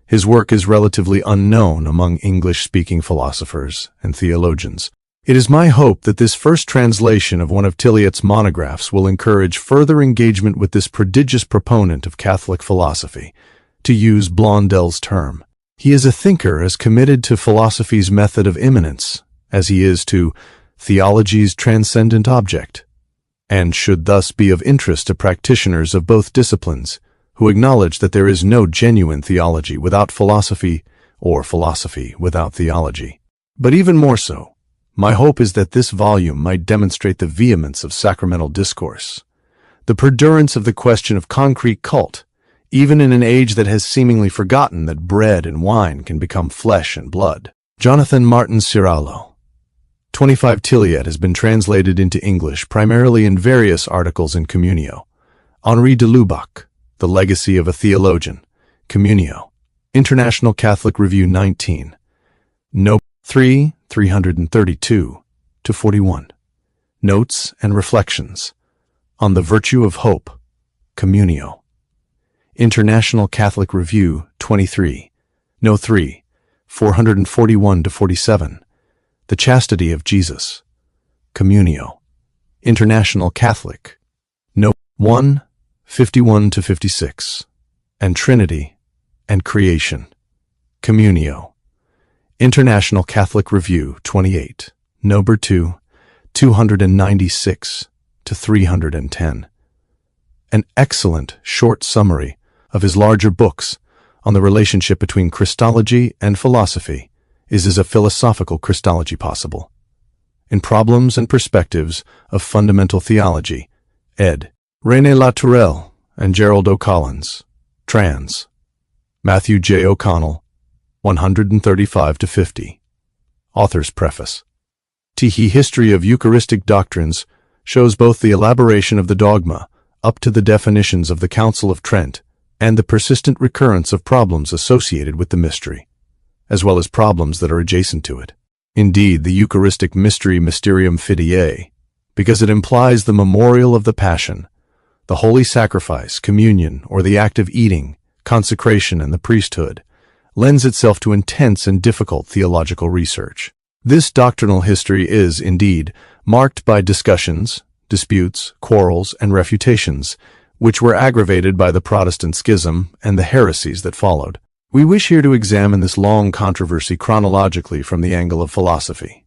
His work is relatively unknown among English-speaking philosophers and theologians. It is my hope that this first translation of one of Tilliet's monographs will encourage further engagement with this prodigious proponent of Catholic philosophy. To use Blondel's term, he is a thinker as committed to philosophy's method of immanence as he is to theology's transcendent object, and should thus be of interest to practitioners of both disciplines who acknowledge that there is no genuine theology without philosophy or philosophy without theology. But even more so, my hope is that this volume might demonstrate the vehemence of sacramental discourse, the perdurance of the question of concrete cult, even in an age that has seemingly forgotten that bread and wine can become flesh and blood. Jonathan Martin Ciraulo. 25 Tiliet has been translated into English primarily in various articles in Communio. Henri de Lubac, The Legacy of a Theologian. Communio. International Catholic Review 19. No. 3, 332-41. Notes and Reflections. On the Virtue of Hope. Communio. International Catholic Review 23. No. 3, 441-47. The Chastity of Jesus. Communio. International Catholic. No. 1, 51-56. And Trinity and Creation. Communio. International Catholic Review 28. No. 2, 296-310. An excellent short summary of his larger books on the relationship between Christology and philosophy. Is a philosophical Christology possible? In Problems and Perspectives of Fundamental Theology, ed. René Latourelle and Gerald O'Collins. Trans. Matthew J. O'Connell, 135-50. Author's Preface. Tehe History of Eucharistic Doctrines shows both the elaboration of the dogma up to the definitions of the Council of Trent and the persistent recurrence of problems associated with the mystery, as well as problems that are adjacent to it. Indeed, the Eucharistic mystery Mysterium Fidei, because it implies the memorial of the Passion, the holy sacrifice, communion, or the act of eating, consecration, and the priesthood, lends itself to intense and difficult theological research. This doctrinal history is, indeed, marked by discussions, disputes, quarrels, and refutations, which were aggravated by the Protestant schism and the heresies that followed. We wish here to examine this long controversy chronologically from the angle of philosophy.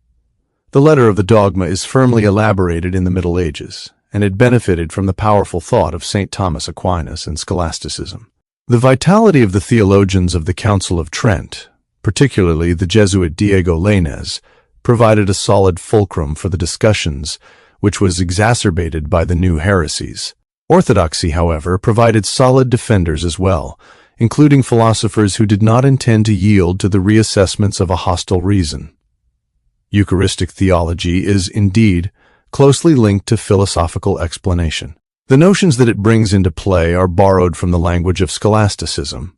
The letter of the dogma is firmly elaborated in the Middle Ages, and it benefited from the powerful thought of St. Thomas Aquinas and scholasticism. The vitality of the theologians of the Council of Trent, particularly the Jesuit Diego Lainez, provided a solid fulcrum for the discussions, which was exacerbated by the new heresies. Orthodoxy, however, provided solid defenders as well, including philosophers who did not intend to yield to the reassessments of a hostile reason. Eucharistic theology is, indeed, closely linked to philosophical explanation. The notions that it brings into play are borrowed from the language of scholasticism,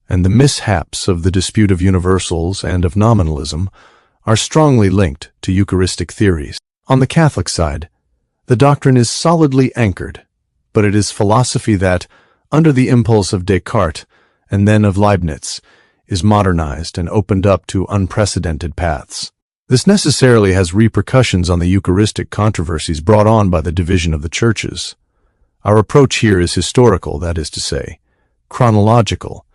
and the mishaps of the dispute of universals and of nominalism are strongly linked to Eucharistic theories. On the Catholic side, the doctrine is solidly anchored, but it is philosophy that, under the impulse of Descartes and then of Leibniz, is modernized and opened up to unprecedented paths. This necessarily has repercussions on the Eucharistic controversies brought on by the division of the churches. Our approach here is historical, that is to say, chronological,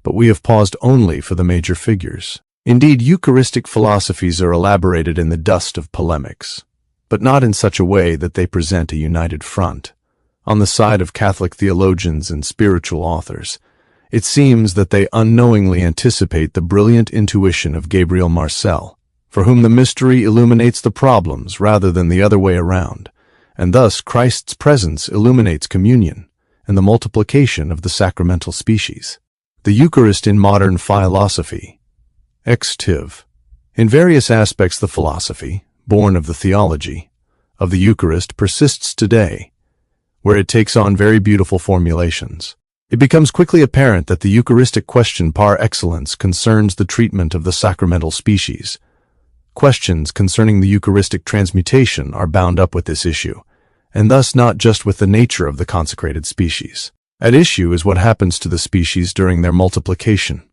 but we have paused only for the major figures. Indeed, Eucharistic philosophies are elaborated in the dust of polemics, but not in such a way that they present a united front. On the side of Catholic theologians and spiritual authors, it seems that they unknowingly anticipate the brilliant intuition of Gabriel Marcel, for whom the mystery illuminates the problems rather than the other way around, and thus Christ's presence illuminates communion and the multiplication of the sacramental species. The Eucharist in modern philosophy. Ex-tiv. In various aspects, the philosophy, born of the theology, of the Eucharist persists today, where it takes on very beautiful formulations. It becomes quickly apparent that the Eucharistic question par excellence concerns the treatment of the sacramental species. Questions concerning the Eucharistic transmutation are bound up with this issue, and thus not just with the nature of the consecrated species. At issue is what happens to the species during their multiplication,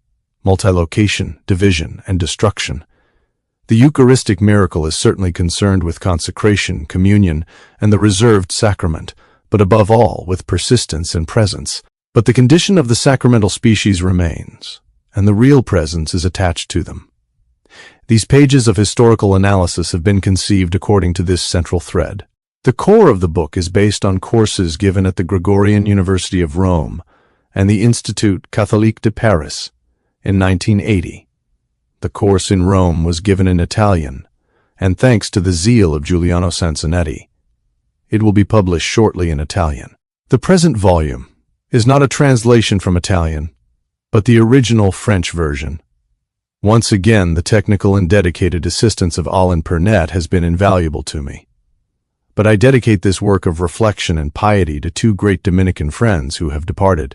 multilocation, division, and destruction. The Eucharistic miracle is certainly concerned with consecration, communion, and the reserved sacrament, but above all with persistence and presence. But the condition of the sacramental species remains, and the real presence is attached to them. These pages of historical analysis have been conceived according to this central thread. The core of the book is based on courses given at the Gregorian University of Rome and the Institut Catholique de Paris in 1980. The course in Rome was given in Italian, and thanks to the zeal of Giuliano Sansonetti, it will be published shortly in Italian. The present volume is not a translation from Italian, but the original French version. Once again, the technical and dedicated assistance of Alain Pernet has been invaluable to me. But I dedicate this work of reflection and piety to two great Dominican friends who have departed.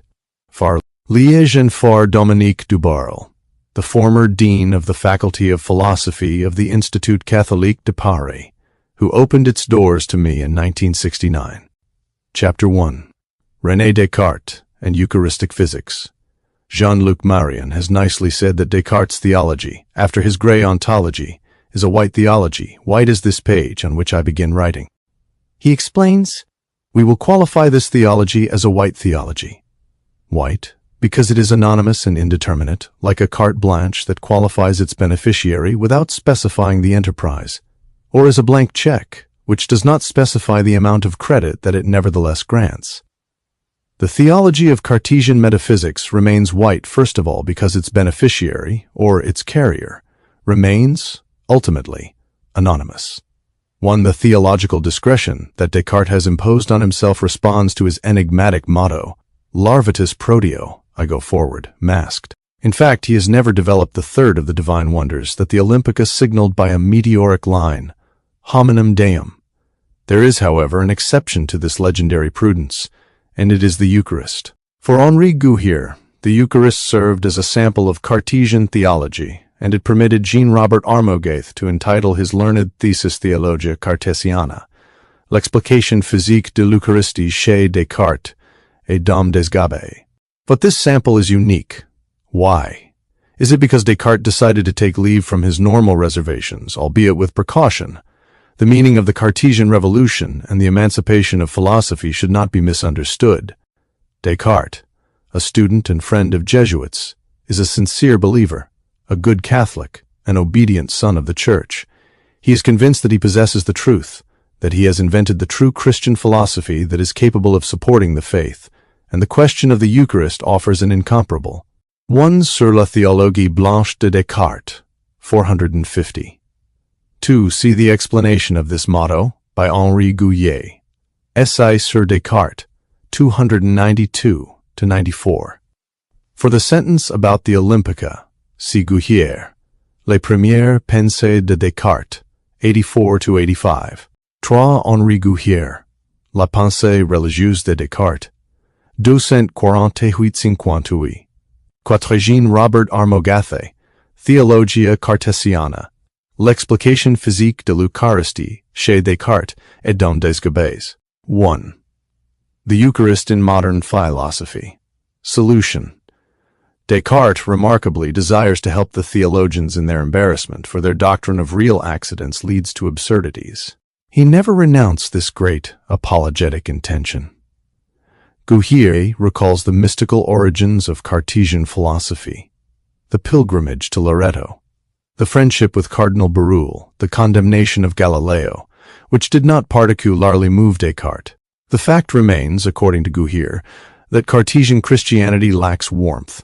Far Liège and Far Dominique Dubarle, the former dean of the Faculty of Philosophy of the Institut Catholique de Paris, who opened its doors to me in 1969. Chapter 1. René Descartes and Eucharistic Physics. Jean-Luc Marion has nicely said that Descartes' theology, after his grey ontology, is a white theology, white as this page on which I begin writing. He explains, we will qualify this theology as a white theology. White, because it is anonymous and indeterminate, like a carte blanche that qualifies its beneficiary without specifying the enterprise, or as a blank check, which does not specify the amount of credit that it nevertheless grants. The theology of Cartesian metaphysics remains white first of all because its beneficiary, or its carrier, remains, ultimately, anonymous. The theological discretion that Descartes has imposed on himself responds to his enigmatic motto, Larvatus Proteo, I go forward, masked. In fact, he has never developed the third of the divine wonders that the Olympica signaled by a meteoric line, Hominum Deum. There is, however, an exception to this legendary prudence, and it is the Eucharist. For Henri Gouhier, the Eucharist served as a sample of Cartesian theology, and it permitted Jean-Robert Armogaith to entitle his learned thesis Theologia Cartesiana, L'explication physique de l'Eucharistie chez Descartes et Dom des Gabets. But this sample is unique. Why? Is it because Descartes decided to take leave from his normal reservations, albeit with precaution? The meaning of the Cartesian revolution and the emancipation of philosophy should not be misunderstood. Descartes, a student and friend of Jesuits, is a sincere believer, a good Catholic, an obedient son of the Church. He is convinced that he possesses the truth, that he has invented the true Christian philosophy that is capable of supporting the faith, and the question of the Eucharist offers an incomparable. 1 Sur la théologie blanche de Descartes, 450. 2. See the explanation of this motto by Henri Gouhier. Essai sur Descartes, 292-94. For the sentence about the Olympica, see Gouhier, Les Premières Pensées de Descartes, 84-85. 3. Henri Gouhier, La Pensée religieuse de Descartes, 248-58. 4. Jean-Robert Armogaith, Theologia Cartesiana, L'explication physique de l'Eucharistie chez Descartes et Dom des Gabets. 1. The Eucharist in modern philosophy. Solution. Descartes remarkably desires to help the theologians in their embarrassment, for their doctrine of real accidents leads to absurdities. He never renounced this great apologetic intention. Gouhier recalls the mystical origins of Cartesian philosophy, the pilgrimage to Loreto, the friendship with Cardinal Berulle, the condemnation of Galileo, which did not particularly move Descartes. The fact remains, according to Gouhier, that Cartesian Christianity lacks warmth.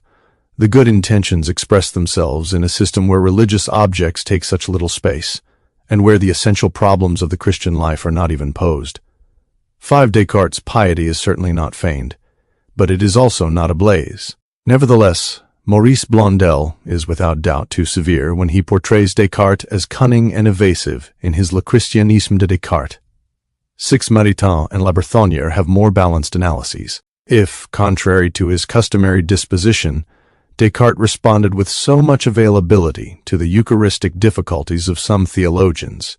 The good intentions express themselves in a system where religious objects take such little space, and where the essential problems of the Christian life are not even posed. 5. Descartes' piety is certainly not feigned, but it is also not ablaze. Nevertheless, Maurice Blondel is without doubt too severe when he portrays Descartes as cunning and evasive in his Le Christianisme de Descartes. 6. Maritain and La Berthonnière have more balanced analyses. If, contrary to his customary disposition, Descartes responded with so much availability to the Eucharistic difficulties of some theologians,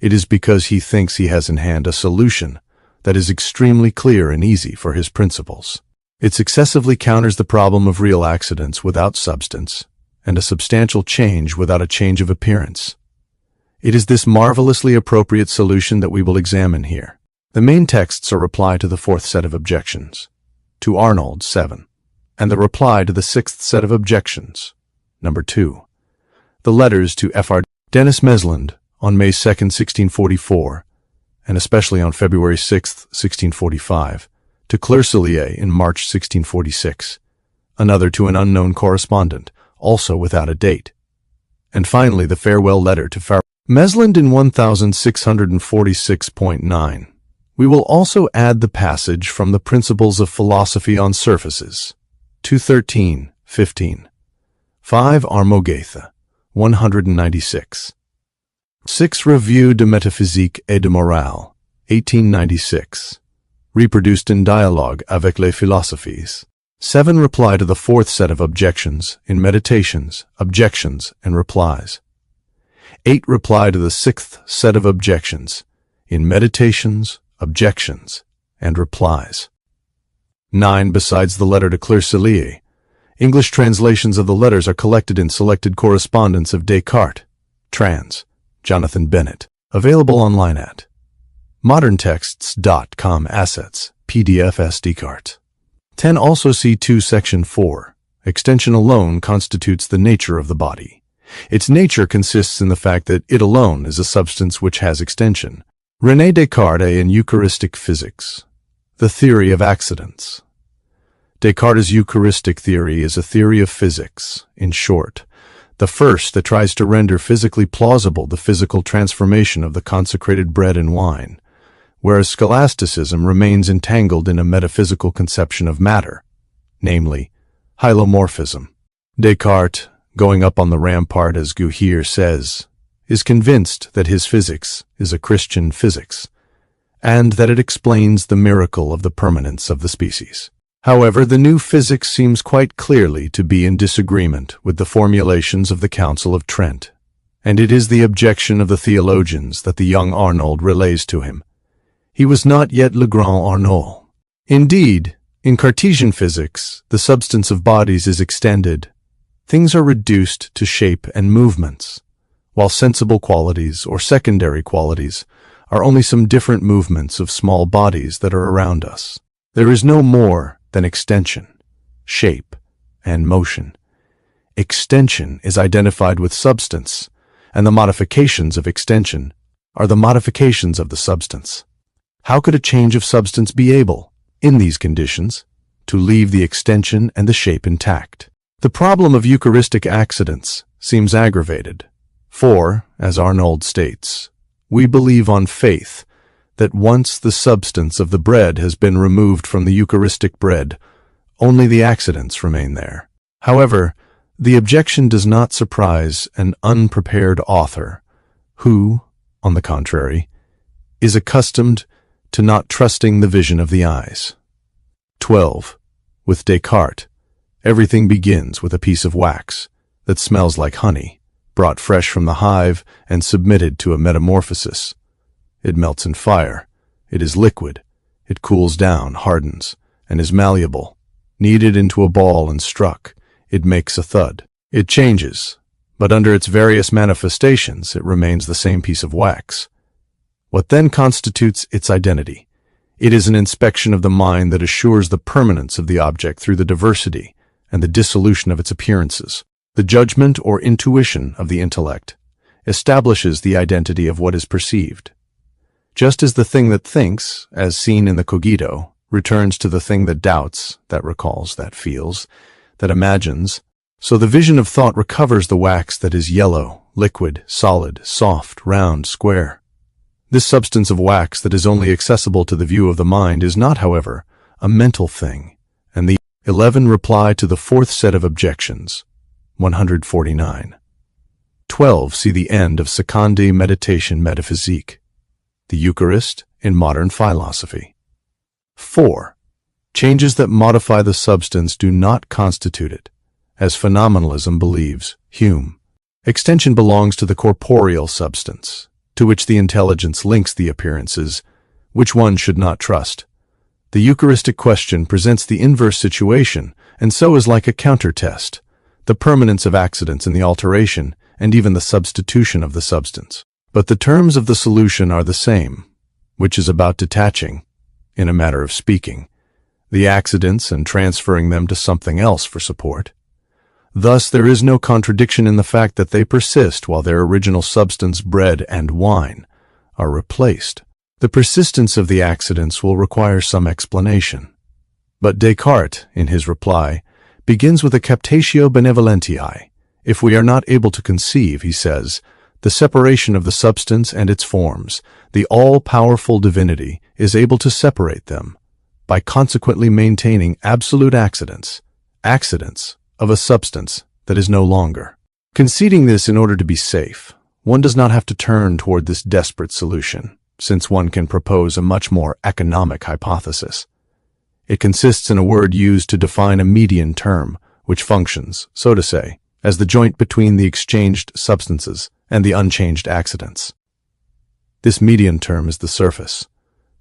it is because he thinks he has in hand a solution that is extremely clear and easy for his principles. It successively counters the problem of real accidents without substance, and a substantial change without a change of appearance. It is this marvelously appropriate solution that we will examine here. The main texts are reply to the fourth set of objections, to Arnold 7, and the reply to the sixth set of objections, number 2. The letters to Fr. Denis Meslind on May 2, 1644, and especially on February 6, 1645, to Clercellier in March 1646, another to an unknown correspondent, also without a date, and finally the farewell letter to Fr. Meslind in 1646.9. We will also add the passage from the Principles of Philosophy on Surfaces, 213:15. 5 Armogatha, 196. 6 Revue de Métaphysique et de Morale, 1896. Reproduced in Dialogue avec les Philosophes. 7 Reply to the fourth set of objections in Meditations, Objections, and Replies. 8 Reply to the sixth set of objections in Meditations, Objections, and Replies. 9 Besides the letter to Clercellier, English translations of the letters are collected in Selected Correspondence of Descartes, trans. Jonathan Bennett, available online at moderntexts.com. Assets, PDF S. Descartes. 10 Also see 2 Section 4. Extension alone constitutes the nature of the body. Its nature consists in the fact that it alone is a substance which has extension. René Descartes in Eucharistic Physics. The theory of accidents. Descartes' Eucharistic theory is a theory of physics, in short, the first that tries to render physically plausible the physical transformation of the consecrated bread and wine, whereas scholasticism remains entangled in a metaphysical conception of matter, namely, hylomorphism. Descartes, going up on the rampart as Guhier says, is convinced that his physics is a Christian physics, and that it explains the miracle of the permanence of the species. However, the new physics seems quite clearly to be in disagreement with the formulations of the Council of Trent, and it is the objection of the theologians that the young Arnold relays to him. He was not yet Le Grand Arnold. Indeed, in Cartesian physics, the substance of bodies is extended. Things are reduced to shape and movements, while sensible qualities or secondary qualities are only some different movements of small bodies that are around us. There is no more than extension, shape, and motion. Extension is identified with substance, and the modifications of extension are the modifications of the substance. How could a change of substance be able, in these conditions, to leave the extension and the shape intact? The problem of Eucharistic accidents seems aggravated, for, as Arnold states, we believe on faith that once the substance of the bread has been removed from the Eucharistic bread, only the accidents remain there. However, the objection does not surprise an unprepared author, who, on the contrary, is accustomed to not trusting the vision of the eyes. 12. With Descartes, everything begins with a piece of wax that smells like honey, brought fresh from the hive and submitted to a metamorphosis. It melts in fire. It is liquid. It cools down, hardens, and is malleable. Kneaded into a ball and struck, it makes a thud. It changes, but under its various manifestations, it remains the same piece of wax. What then constitutes its identity? It is an inspection of the mind that assures the permanence of the object through the diversity and the dissolution of its appearances. The judgment or intuition of the intellect establishes the identity of what is perceived. Just as the thing that thinks, as seen in the cogito, returns to the thing that doubts, that recalls, that feels, that imagines, so the vision of thought recovers the wax that is yellow, liquid, solid, soft, round, square. This substance of wax that is only accessible to the view of the mind is not, however, a mental thing, and the 11 Reply to the fourth set of objections, 149. 12 See the end of Seconde Meditation Metaphysique. The Eucharist in Modern Philosophy. 4. Changes that modify the substance do not constitute it, as phenomenalism believes, Hume. Extension belongs to the corporeal substance, to which the intelligence links the appearances, which one should not trust. The Eucharistic question presents the inverse situation, and so is like a counter-test, the permanence of accidents in the alteration, and even the substitution of the substance. But the terms of the solution are the same, which is about detaching, in a matter of speaking, the accidents and transferring them to something else for support. Thus, there is no contradiction in the fact that they persist while their original substance, bread and wine, are replaced. The persistence of the accidents will require some explanation. But Descartes, in his reply, begins with a captatio benevolentiae. If we are not able to conceive, he says, the separation of the substance and its forms, the all-powerful divinity is able to separate them, by consequently maintaining absolute accidents of a substance that is no longer. Conceding this in order to be safe, one does not have to turn toward this desperate solution, since one can propose a much more economic hypothesis. It consists in a word used to define a median term, which functions, so to say, as the joint between the exchanged substances and the unchanged accidents. This median term is the surface,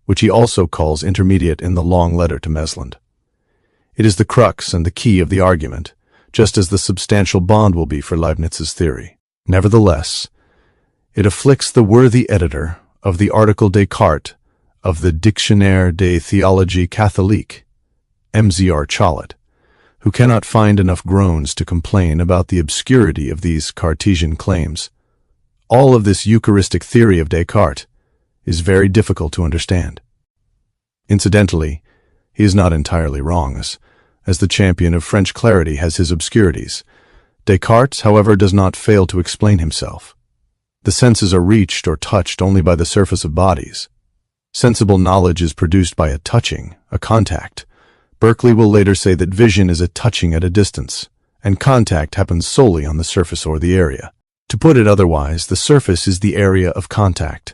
which he also calls intermediate in the long letter to Mesland. It is the crux and the key of the argument, just as the substantial bond will be for Leibniz's theory. Nevertheless, it afflicts the worthy editor of the article Descartes of the Dictionnaire de Théologie Catholique, M.Z.R. Chollet, who cannot find enough groans to complain about the obscurity of these Cartesian claims. All of this Eucharistic theory of Descartes is very difficult to understand. Incidentally, he is not entirely wrong, as the champion of French clarity has his obscurities. Descartes, however, does not fail to explain himself. The senses are reached or touched only by the surface of bodies. Sensible knowledge is produced by a touching, a contact. Berkeley will later say that vision is a touching at a distance, and contact happens solely on the surface or the area. To put it otherwise, the surface is the area of contact.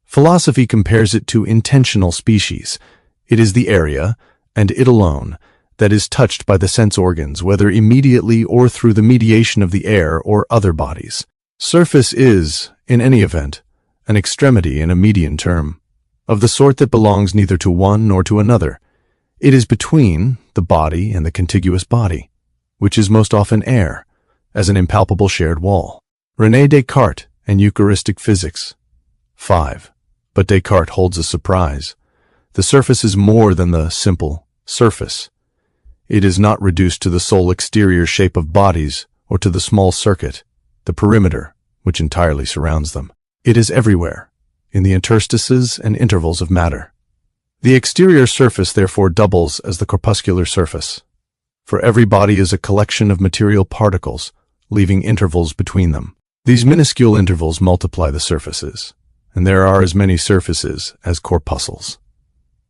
Philosophy compares it to intentional species. It is the area, and it alone, that is touched by the sense organs, whether immediately or through the mediation of the air or other bodies. Surface is, in any event, an extremity in a median term, of the sort that belongs neither to one nor to another. It is between the body and the contiguous body, which is most often air, as an impalpable shared wall. René Descartes and Eucharistic Physics. 5. But Descartes holds a surprise. The surface is more than the simple surface. It is not reduced to the sole exterior shape of bodies or to the small circuit, the perimeter, which entirely surrounds them. It is everywhere, in the interstices and intervals of matter. The exterior surface therefore doubles as the corpuscular surface, for every body is a collection of material particles, leaving intervals between them. These minuscule intervals multiply the surfaces, and there are as many surfaces as corpuscles.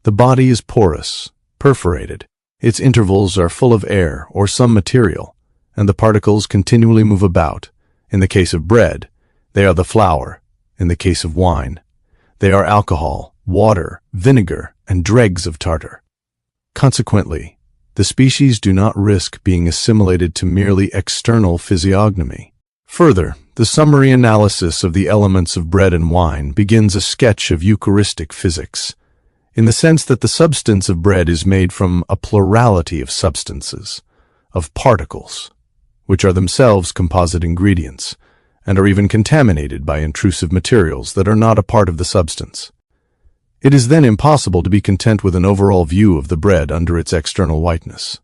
The body is porous, perforated. Its intervals are full of air or some material, and the particles continually move about. In the case of bread, they are the flour. In the case of wine, they are alcohol, water, vinegar, and dregs of tartar. Consequently, the species do not risk being assimilated to merely external physiognomy. Further, the summary analysis of the elements of bread and wine begins a sketch of Eucharistic physics, in the sense that the substance of bread is made from a plurality of substances, of particles, which are themselves composite ingredients, and are even contaminated by intrusive materials that are not a part of the substance. It is then impossible to be content with an overall view of the bread under its external whiteness.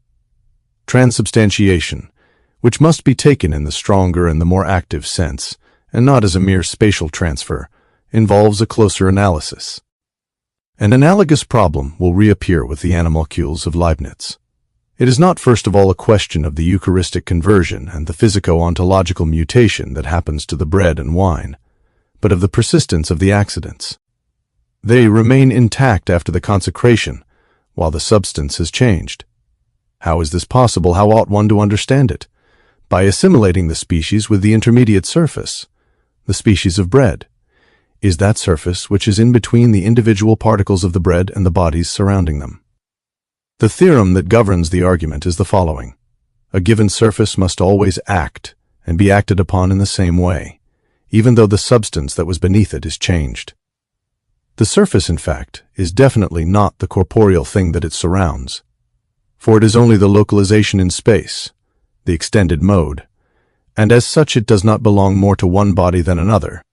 Transubstantiation, which must be taken in the stronger and the more active sense, and not as a mere spatial transfer, involves a closer analysis. An analogous problem will reappear with the animalcules of Leibniz. It is not first of all a question of the Eucharistic conversion and the physico-ontological mutation that happens to the bread and wine, but of the persistence of the accidents. They remain intact after the consecration, while the substance has changed. How is this possible? How ought one to understand it? By assimilating the species with the intermediate surface, the species of bread, is that surface which is in between the individual particles of the bread and the bodies surrounding them. The theorem that governs the argument is the following. A given surface must always act and be acted upon in the same way, even though the substance that was beneath it is changed. The surface, in fact, is definitely not the corporeal thing that it surrounds, for it is only the localization in space, the extended mode, and as such it does not belong more to one body than another,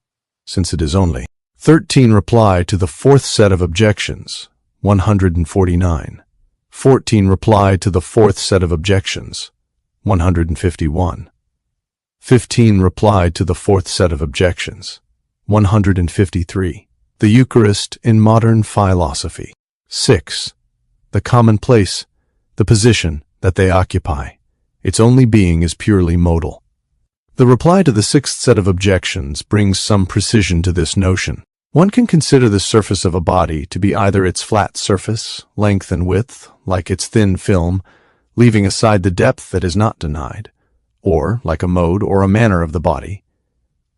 since it is only. 13. Reply to the fourth set of objections, 149. 14. Reply to the fourth set of objections, 151. 15. Reply to the fourth set of objections. 153. The Eucharist in modern philosophy. 6. The commonplace, the position that they occupy. Its only being is purely modal. The reply to the sixth set of objections brings some precision to this notion. One can consider the surface of a body to be either its flat surface, length and width, like its thin film, leaving aside the depth that is not denied, or like a mode or a manner of the body.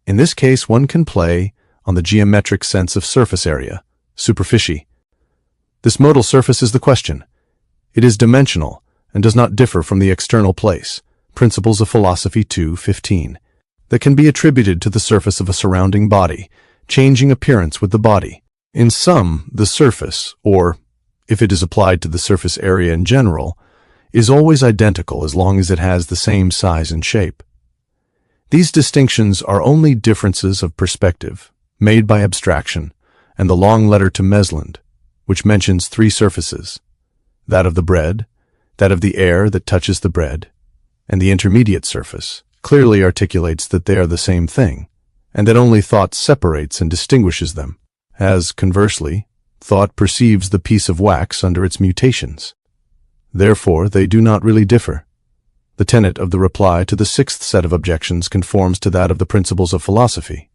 In this case, one can play on the geometric sense of surface area, superficie. This modal surface is the question. It is dimensional and does not differ from the external place, Principles of Philosophy 2:15, that can be attributed to the surface of a surrounding body, changing appearance with the body. In sum, the surface, or, if it is applied to the surface area in general, is always identical as long as it has the same size and shape. These distinctions are only differences of perspective, made by abstraction, and the long letter to Mesland, which mentions three surfaces, that of the bread, that of the air that touches the bread, and the intermediate surface, clearly articulates that they are the same thing, and that only thought separates and distinguishes them, as, conversely, thought perceives the piece of wax under its mutations. Therefore, they do not really differ. The tenet of the reply to the sixth set of objections conforms to that of the Principles of Philosophy,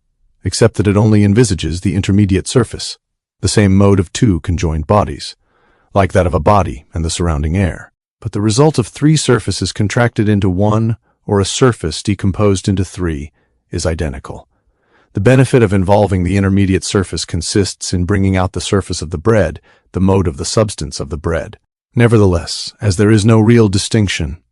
except that it only envisages the intermediate surface, the same mode of two conjoined bodies, like that of a body and the surrounding air. But the result of three surfaces contracted into one, or a surface decomposed into three, is identical. The benefit of involving the intermediate surface consists in bringing out the surface of the bread, the mode of the substance of the bread. Nevertheless, as there is no real distinction,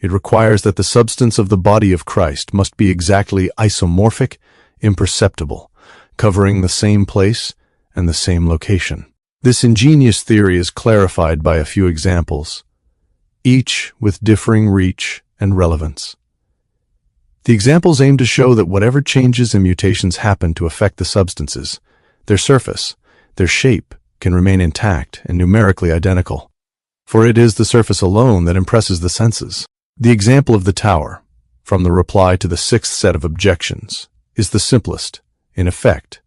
it requires that the substance of the body of Christ must be exactly isomorphic, imperceptible, covering the same place and the same location. This ingenious theory is clarified by a few examples, each with differing reach and relevance. The examples aim to show that whatever changes and mutations happen to affect the substances, their surface, their shape, can remain intact and numerically identical. For it is the surface alone that impresses the senses. The example of the tower, from the reply to the sixth set of objections, is the simplest. In effect,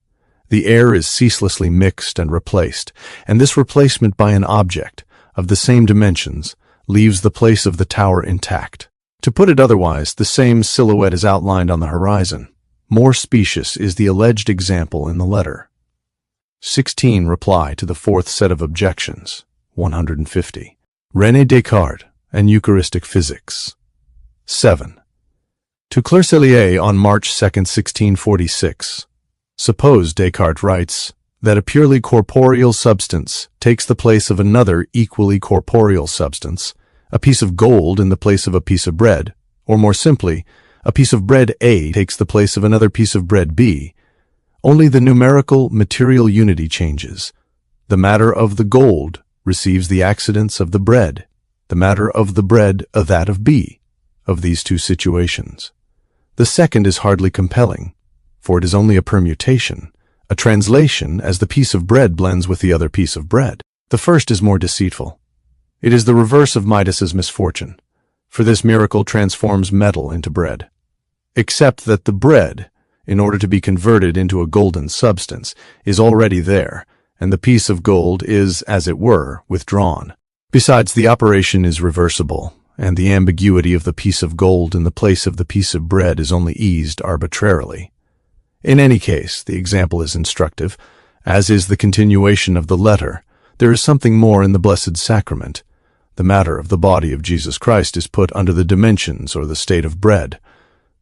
the air is ceaselessly mixed and replaced, and this replacement by an object of the same dimensions leaves the place of the tower intact. To put it otherwise, the same silhouette is outlined on the horizon. More specious is the alleged example in the letter. 16. Reply to the fourth set of objections. 150. René Descartes and Eucharistic Physics. 7. To Clercellier on March 2, 1646. Suppose, Descartes writes, that a purely corporeal substance takes the place of another equally corporeal substance, a piece of gold in the place of a piece of bread, or more simply, a piece of bread A takes the place of another piece of bread B. Only the numerical material unity changes. The matter of the gold receives the accidents of the bread, the matter of the bread that of B, of these two situations. The second is hardly compelling, for it is only a permutation, a translation as the piece of bread blends with the other piece of bread. The first is more deceitful. It is the reverse of Midas's misfortune, for this miracle transforms metal into bread. Except that the bread, in order to be converted into a golden substance, is already there, and the piece of gold is, as it were, withdrawn. Besides, the operation is reversible, and the ambiguity of the piece of gold in the place of the piece of bread is only eased arbitrarily. In any case, the example is instructive, as is the continuation of the letter. There is something more in the Blessed Sacrament. The matter of the body of Jesus Christ is put under the dimensions or the state of bread,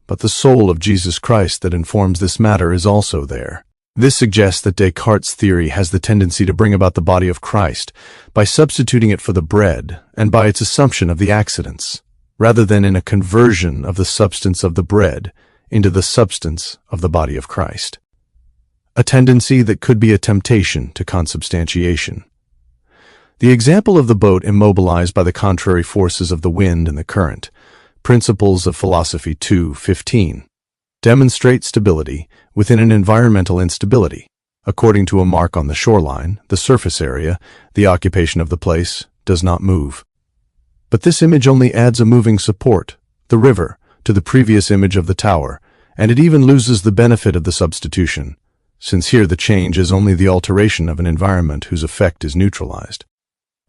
but the soul of Jesus Christ that informs this matter is also there. This suggests that Descartes' theory has the tendency to bring about the body of Christ by substituting it for the bread and by its assumption of the accidents, rather than in a conversion of the substance of the bread into the substance of the body of Christ. A tendency that could be a temptation to consubstantiation. The example of the boat immobilized by the contrary forces of the wind and the current, Principles of Philosophy 2:15, demonstrate stability within an environmental instability. According to a mark on the shoreline, the surface area, the occupation of the place, does not move. But this image only adds a moving support, the river, to the previous image of the tower, and it even loses the benefit of the substitution, since here the change is only the alteration of an environment whose effect is neutralized.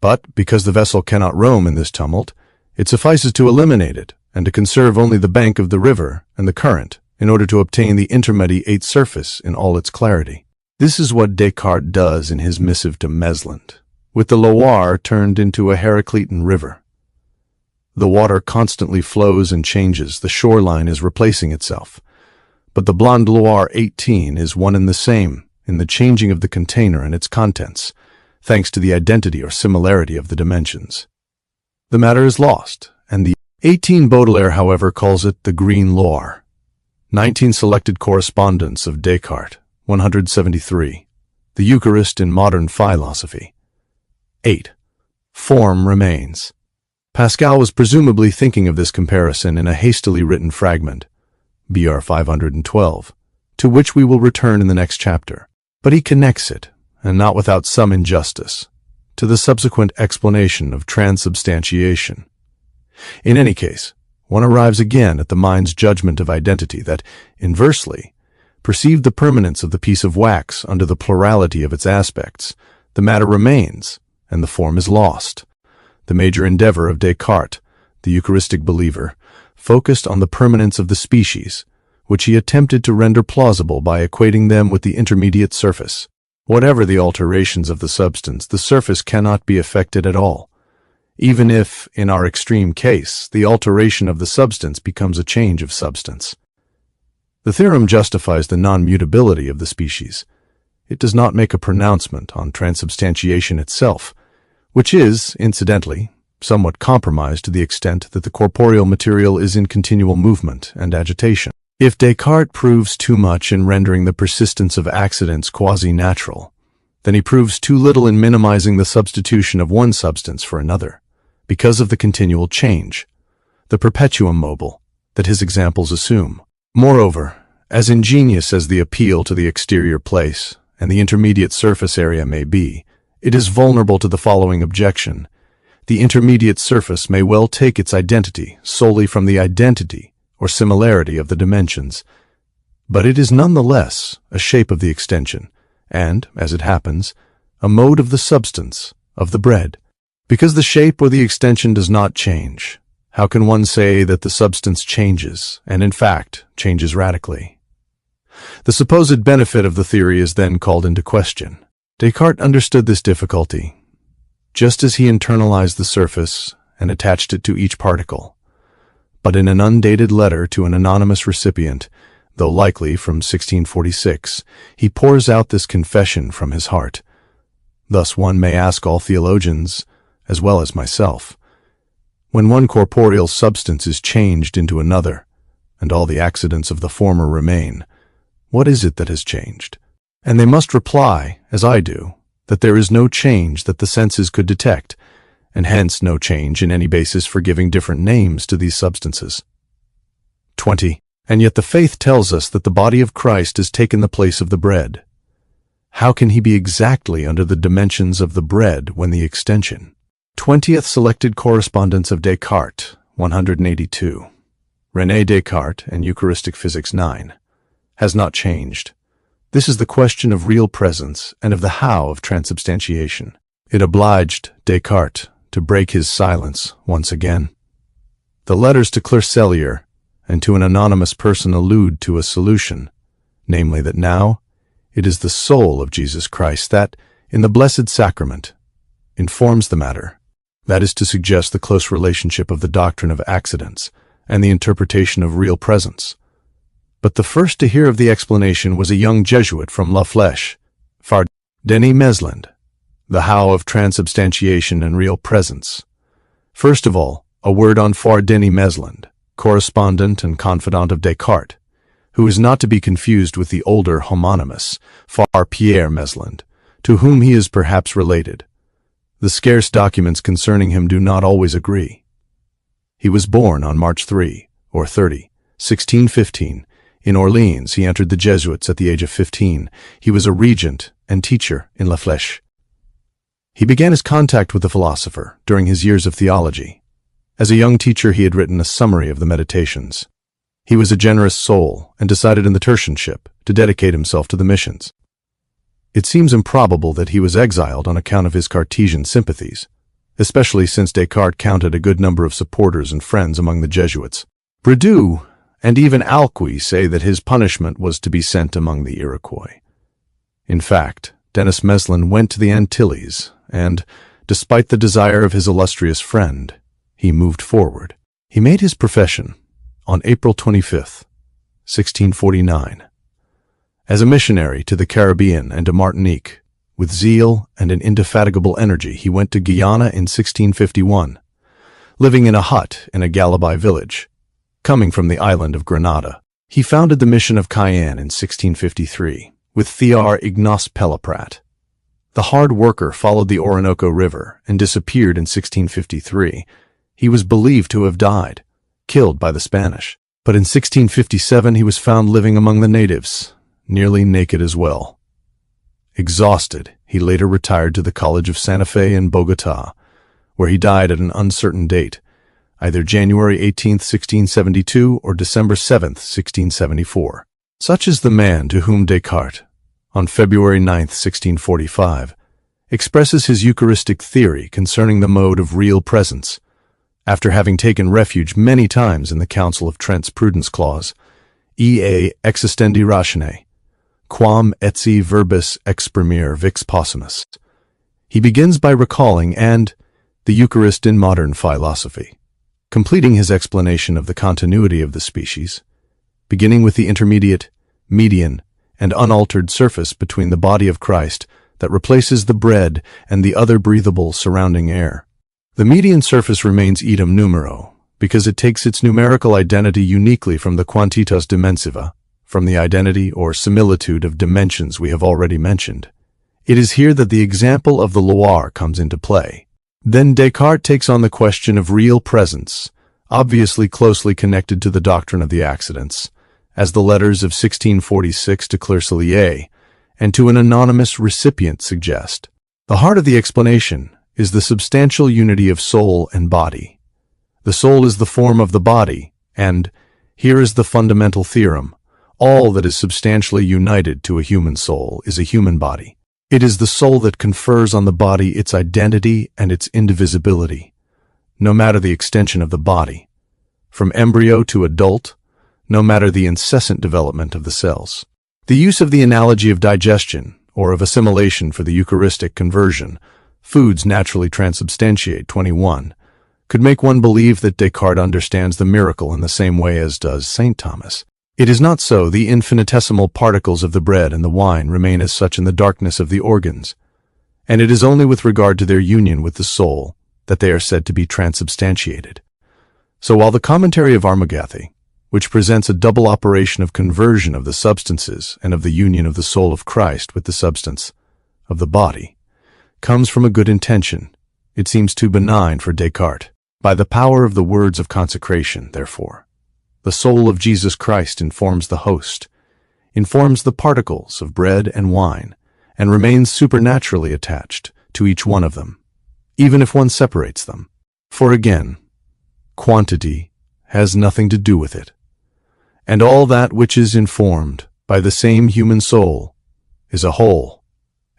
But, because the vessel cannot roam in this tumult, it suffices to eliminate it, and to conserve only the bank of the river and the current, in order to obtain the intermediate surface in all its clarity. This is what Descartes does in his missive to Mesland, with the Loire turned into a Heraclean river. The water constantly flows and changes, the shoreline is replacing itself. But the Blonde Loire 18 is one and the same in the changing of the container and its contents, thanks to the identity or similarity of the dimensions. The matter is lost, and the 18 Baudelaire, however, calls it the Green Loire. 19 Selected Correspondence of Descartes, 173. The Eucharist in Modern Philosophy. 8. Form remains. Pascal was presumably thinking of this comparison in a hastily written fragment, BR 512, to which we will return in the next chapter. But he connects it, and not without some injustice, to the subsequent explanation of transubstantiation. In any case, one arrives again at the mind's judgment of identity that, inversely, perceived the permanence of the piece of wax under the plurality of its aspects. The matter remains, and the form is lost. The major endeavor of Descartes, the Eucharistic believer, focused on the permanence of the species, which he attempted to render plausible by equating them with the intermediate surface. Whatever the alterations of the substance, the surface cannot be affected at all, even if, in our extreme case, the alteration of the substance becomes a change of substance. The theorem justifies the non-mutability of the species. It does not make a pronouncement on transubstantiation itself, which is, incidentally, somewhat compromised to the extent that the corporeal material is in continual movement and agitation. If Descartes proves too much in rendering the persistence of accidents quasi-natural, then he proves too little in minimizing the substitution of one substance for another, because of the continual change, the perpetuum mobile, that his examples assume. Moreover, as ingenious as the appeal to the exterior place and the intermediate surface area may be, it is vulnerable to the following objection. The intermediate surface may well take its identity solely from the identity or similarity of the dimensions, but it is nonetheless a shape of the extension, and, as it happens, a mode of the substance, of the bread. Because the shape or the extension does not change, how can one say that the substance changes, and in fact, changes radically? The supposed benefit of the theory is then called into question. Descartes understood this difficulty, just as he internalized the surface and attached it to each particle. But in an undated letter to an anonymous recipient, though likely from 1646, he pours out this confession from his heart. Thus one may ask all theologians, as well as myself, when one corporeal substance is changed into another, and all the accidents of the former remain, what is it that has changed? And they must reply, as I do, that there is no change that the senses could detect, and hence no change in any basis for giving different names to these substances. 20. And yet the faith tells us that the body of Christ has taken the place of the bread. How can he be exactly under the dimensions of the bread when the extension? 20th Selected Correspondence of Descartes, 182. René Descartes and Eucharistic Physics 9. Has not changed. This is the question of real presence and of the how of transubstantiation. It obliged Descartes to break his silence once again. The letters to Clercellier and to an anonymous person allude to a solution, namely that now it is the soul of Jesus Christ that, in the Blessed Sacrament, informs the matter. That is to suggest the close relationship of the doctrine of accidents and the interpretation of real presence. But the first to hear of the explanation was a young Jesuit from La Flèche, Fard Denis Mesland, the how of transubstantiation and real presence. First of all, a word on Fard Denis Mesland, correspondent and confidant of Descartes, who is not to be confused with the older homonymous, Fard Pierre Mesland, to whom he is perhaps related. The scarce documents concerning him do not always agree. He was born on March 3, or 30, 1615, in Orleans. He entered the Jesuits at the age of 15. He was a regent and teacher in La Flèche. He began his contact with the philosopher during his years of theology. As a young teacher, he had written a summary of the Meditations. He was a generous soul and decided in the tertianship to dedicate himself to the missions. It seems improbable that he was exiled on account of his Cartesian sympathies, especially since Descartes counted a good number of supporters and friends among the Jesuits. Bridoux and even Alcuin say that his punishment was to be sent among the Iroquois. In fact, Denis Meslin went to the Antilles, and, despite the desire of his illustrious friend, he moved forward. He made his profession on April 25, 1649. As a missionary to the Caribbean and to Martinique, with zeal and an indefatigable energy, he went to Guyana in 1651, living in a hut in a Galibai village, coming from the island of Grenada. He founded the mission of Cayenne in 1653 with Thear Ignace Pelleprat. The hard worker followed the Orinoco River and disappeared in 1653. He was believed to have died, killed by the Spanish. But in 1657 he was found living among the natives, nearly naked as well. Exhausted, he later retired to the College of Santa Fe in Bogotá, where he died at an uncertain date, either January 18, 1672 or December 7, 1674. Such is the man to whom Descartes, on February 9, 1645, expresses his Eucharistic theory concerning the mode of real presence, after having taken refuge many times in the Council of Trent's Prudence Clause, ea existendi ratione, quam etsi verbis exprimere vix possumus. He begins by recalling the Eucharist in modern philosophy, completing his explanation of the continuity of the species, beginning with the intermediate, median, and unaltered surface between the body of Christ that replaces the bread and the other breathable surrounding air. The median surface remains idem numero, because it takes its numerical identity uniquely from the quantitas dimensiva, from the identity or similitude of dimensions we have already mentioned. It is here that the example of the Loire comes into play. Then Descartes takes on the question of real presence, obviously closely connected to the doctrine of the accidents, as the letters of 1646 to Clercellier and to an anonymous recipient suggest. The heart of the explanation is the substantial unity of soul and body. The soul is the form of the body, and, here is the fundamental theorem, all that is substantially united to a human soul is a human body. It is the soul that confers on the body its identity and its indivisibility, no matter the extension of the body, from embryo to adult, no matter the incessant development of the cells. The use of the analogy of digestion, or of assimilation for the Eucharistic conversion, foods naturally transubstantiate 21, could make one believe that Descartes understands the miracle in the same way as does St. Thomas. It is not so. The infinitesimal particles of the bread and the wine remain as such in the darkness of the organs, and it is only with regard to their union with the soul that they are said to be transubstantiated. So while the commentary of Armagathi, which presents a double operation of conversion of the substances and of the union of the soul of Christ with the substance of the body, comes from a good intention, it seems too benign for Descartes. By the power of the words of consecration, therefore, the soul of Jesus Christ informs the host, informs the particles of bread and wine, and remains supernaturally attached to each one of them, even if one separates them. For again, quantity has nothing to do with it, and all that which is informed by the same human soul is a whole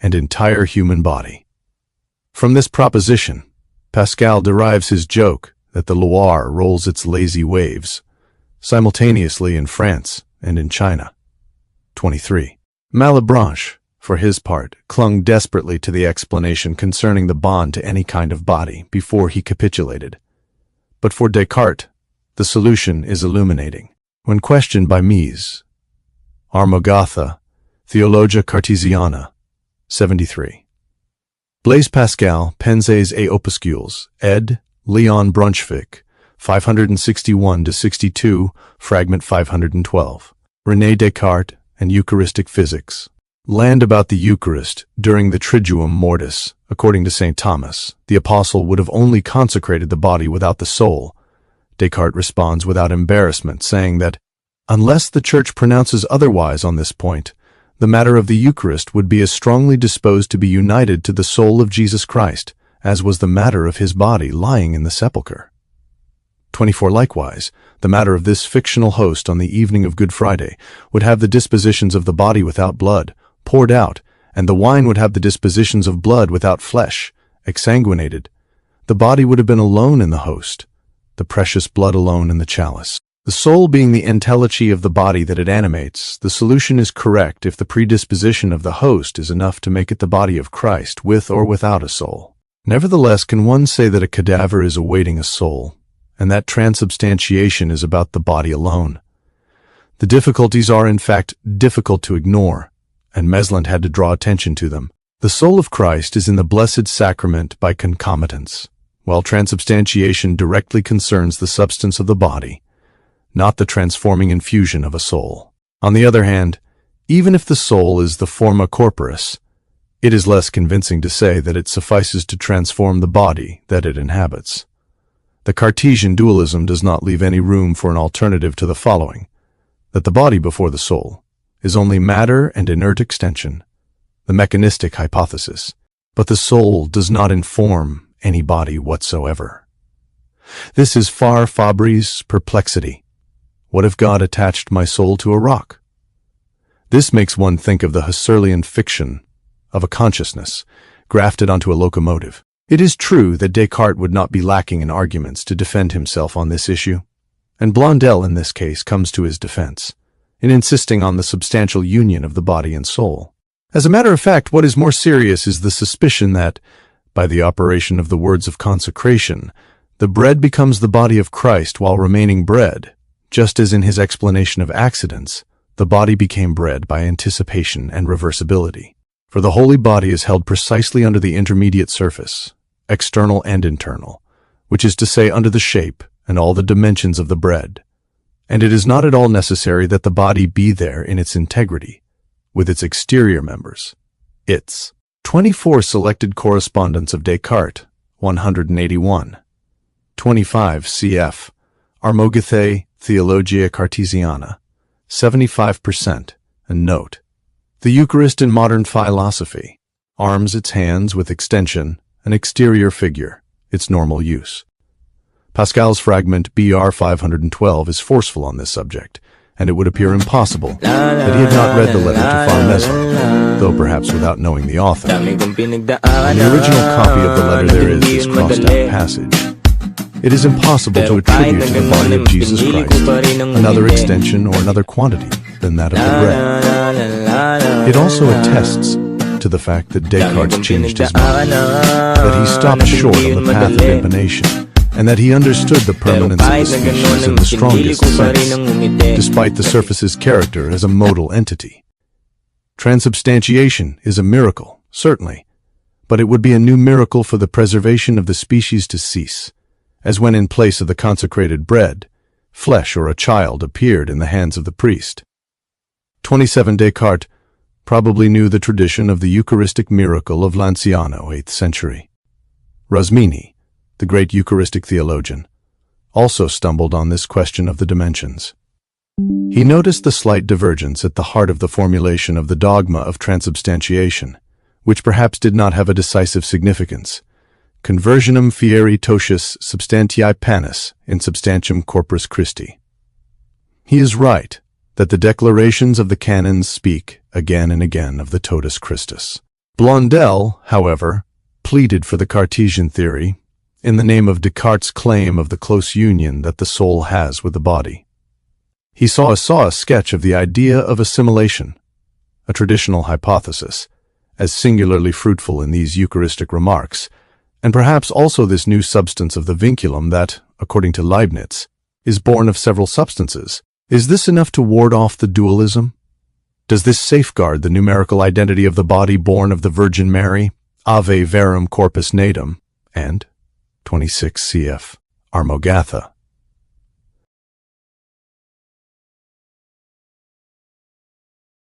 and entire human body. From this proposition, Pascal derives his joke that the Loire rolls its lazy waves simultaneously in France and in China. 23. Malebranche, for his part, clung desperately to the explanation concerning the bond to any kind of body before he capitulated. But for Descartes, the solution is illuminating. When questioned by Mies, Armagatha, Theologia Cartesiana, 73. Blaise Pascal, Pensées et Opuscules, ed. Leon Brunswick, 561-62, fragment 512. René Descartes and Eucharistic Physics. Land about the Eucharist during the Triduum Mortis. According to St. Thomas, the apostle would have only consecrated the body without the soul. Descartes responds without embarrassment, saying that, unless the Church pronounces otherwise on this point, the matter of the Eucharist would be as strongly disposed to be united to the soul of Jesus Christ as was the matter of his body lying in the sepulchre. 24 Likewise, the matter of this fictional host on the evening of Good Friday would have the dispositions of the body without blood, poured out, and the wine would have the dispositions of blood without flesh, exsanguinated. The body would have been alone in the host, the precious blood alone in the chalice. The soul being the entelechy of the body that it animates, the solution is correct if the predisposition of the host is enough to make it the body of Christ, with or without a soul. Nevertheless, can one say that a cadaver is awaiting a soul, and that transubstantiation is about the body alone? The difficulties are, in fact, difficult to ignore, and Meslant had to draw attention to them. The soul of Christ is in the Blessed Sacrament by concomitance, while transubstantiation directly concerns the substance of the body, not the transforming infusion of a soul. On the other hand, even if the soul is the forma corporis, it is less convincing to say that it suffices to transform the body that it inhabits. The Cartesian dualism does not leave any room for an alternative to the following: that the body before the soul is only matter and inert extension, the mechanistic hypothesis, but the soul does not inform any body whatsoever. This is far Fabry's perplexity. What if God attached my soul to a rock? This makes one think of the Husserlian fiction of a consciousness grafted onto a locomotive. It is true that Descartes would not be lacking in arguments to defend himself on this issue, and Blondel in this case comes to his defense, in insisting on the substantial union of the body and soul. As a matter of fact, what is more serious is the suspicion that, by the operation of the words of consecration, the bread becomes the body of Christ while remaining bread, just as in his explanation of accidents, the body became bread by anticipation and reversibility. For the holy body is held precisely under the intermediate surface, external and internal, which is to say under the shape and all the dimensions of the bread, and it is not at all necessary that the body be there in its integrity, with its exterior members, its 24 selected correspondence of Descartes, 181, 25 cf. Armogethae Theologia Cartesiana, 75%, and note: the Eucharist in modern philosophy arms its hands with extension, an exterior figure, its normal use. Pascal's fragment BR 512 is forceful on this subject, and it would appear impossible that he had not read the letter to Farnese, though perhaps without knowing the author. In the original copy of the letter there is this crossed-out passage: it is impossible to attribute to the body of Jesus Christ another extension or another quantity than that of the bread. It also attests to the fact that Descartes changed his mind, that he stopped short on the path of impanation, and that he understood the permanence of the species in the strongest sense, despite the surface's character as a modal entity. Transubstantiation is a miracle, certainly, but it would be a new miracle for the preservation of the species to cease, as when in place of the consecrated bread, flesh or a child appeared in the hands of the priest. 27 Descartes probably knew the tradition of the Eucharistic miracle of Lanciano, 8th century. Rosmini, the great Eucharistic theologian, also stumbled on this question of the dimensions. He noticed the slight divergence at the heart of the formulation of the dogma of transubstantiation, which perhaps did not have a decisive significance. Conversionum fieri totius substantiae panis in substantium corporis Christi. He is right that the declarations of the canons speak again and again of the totus Christus. Blondel, however, pleaded for the Cartesian theory in the name of Descartes' claim of the close union that the soul has with the body. He saw a sketch of the idea of assimilation, a traditional hypothesis, as singularly fruitful in these Eucharistic remarks, and perhaps also this new substance of the vinculum that, according to Leibniz, is born of several substances. Is this enough to ward off the dualism? Does this safeguard the numerical identity of the body born of the Virgin Mary, Ave Verum Corpus Natum, and 26 cf. Armogatha?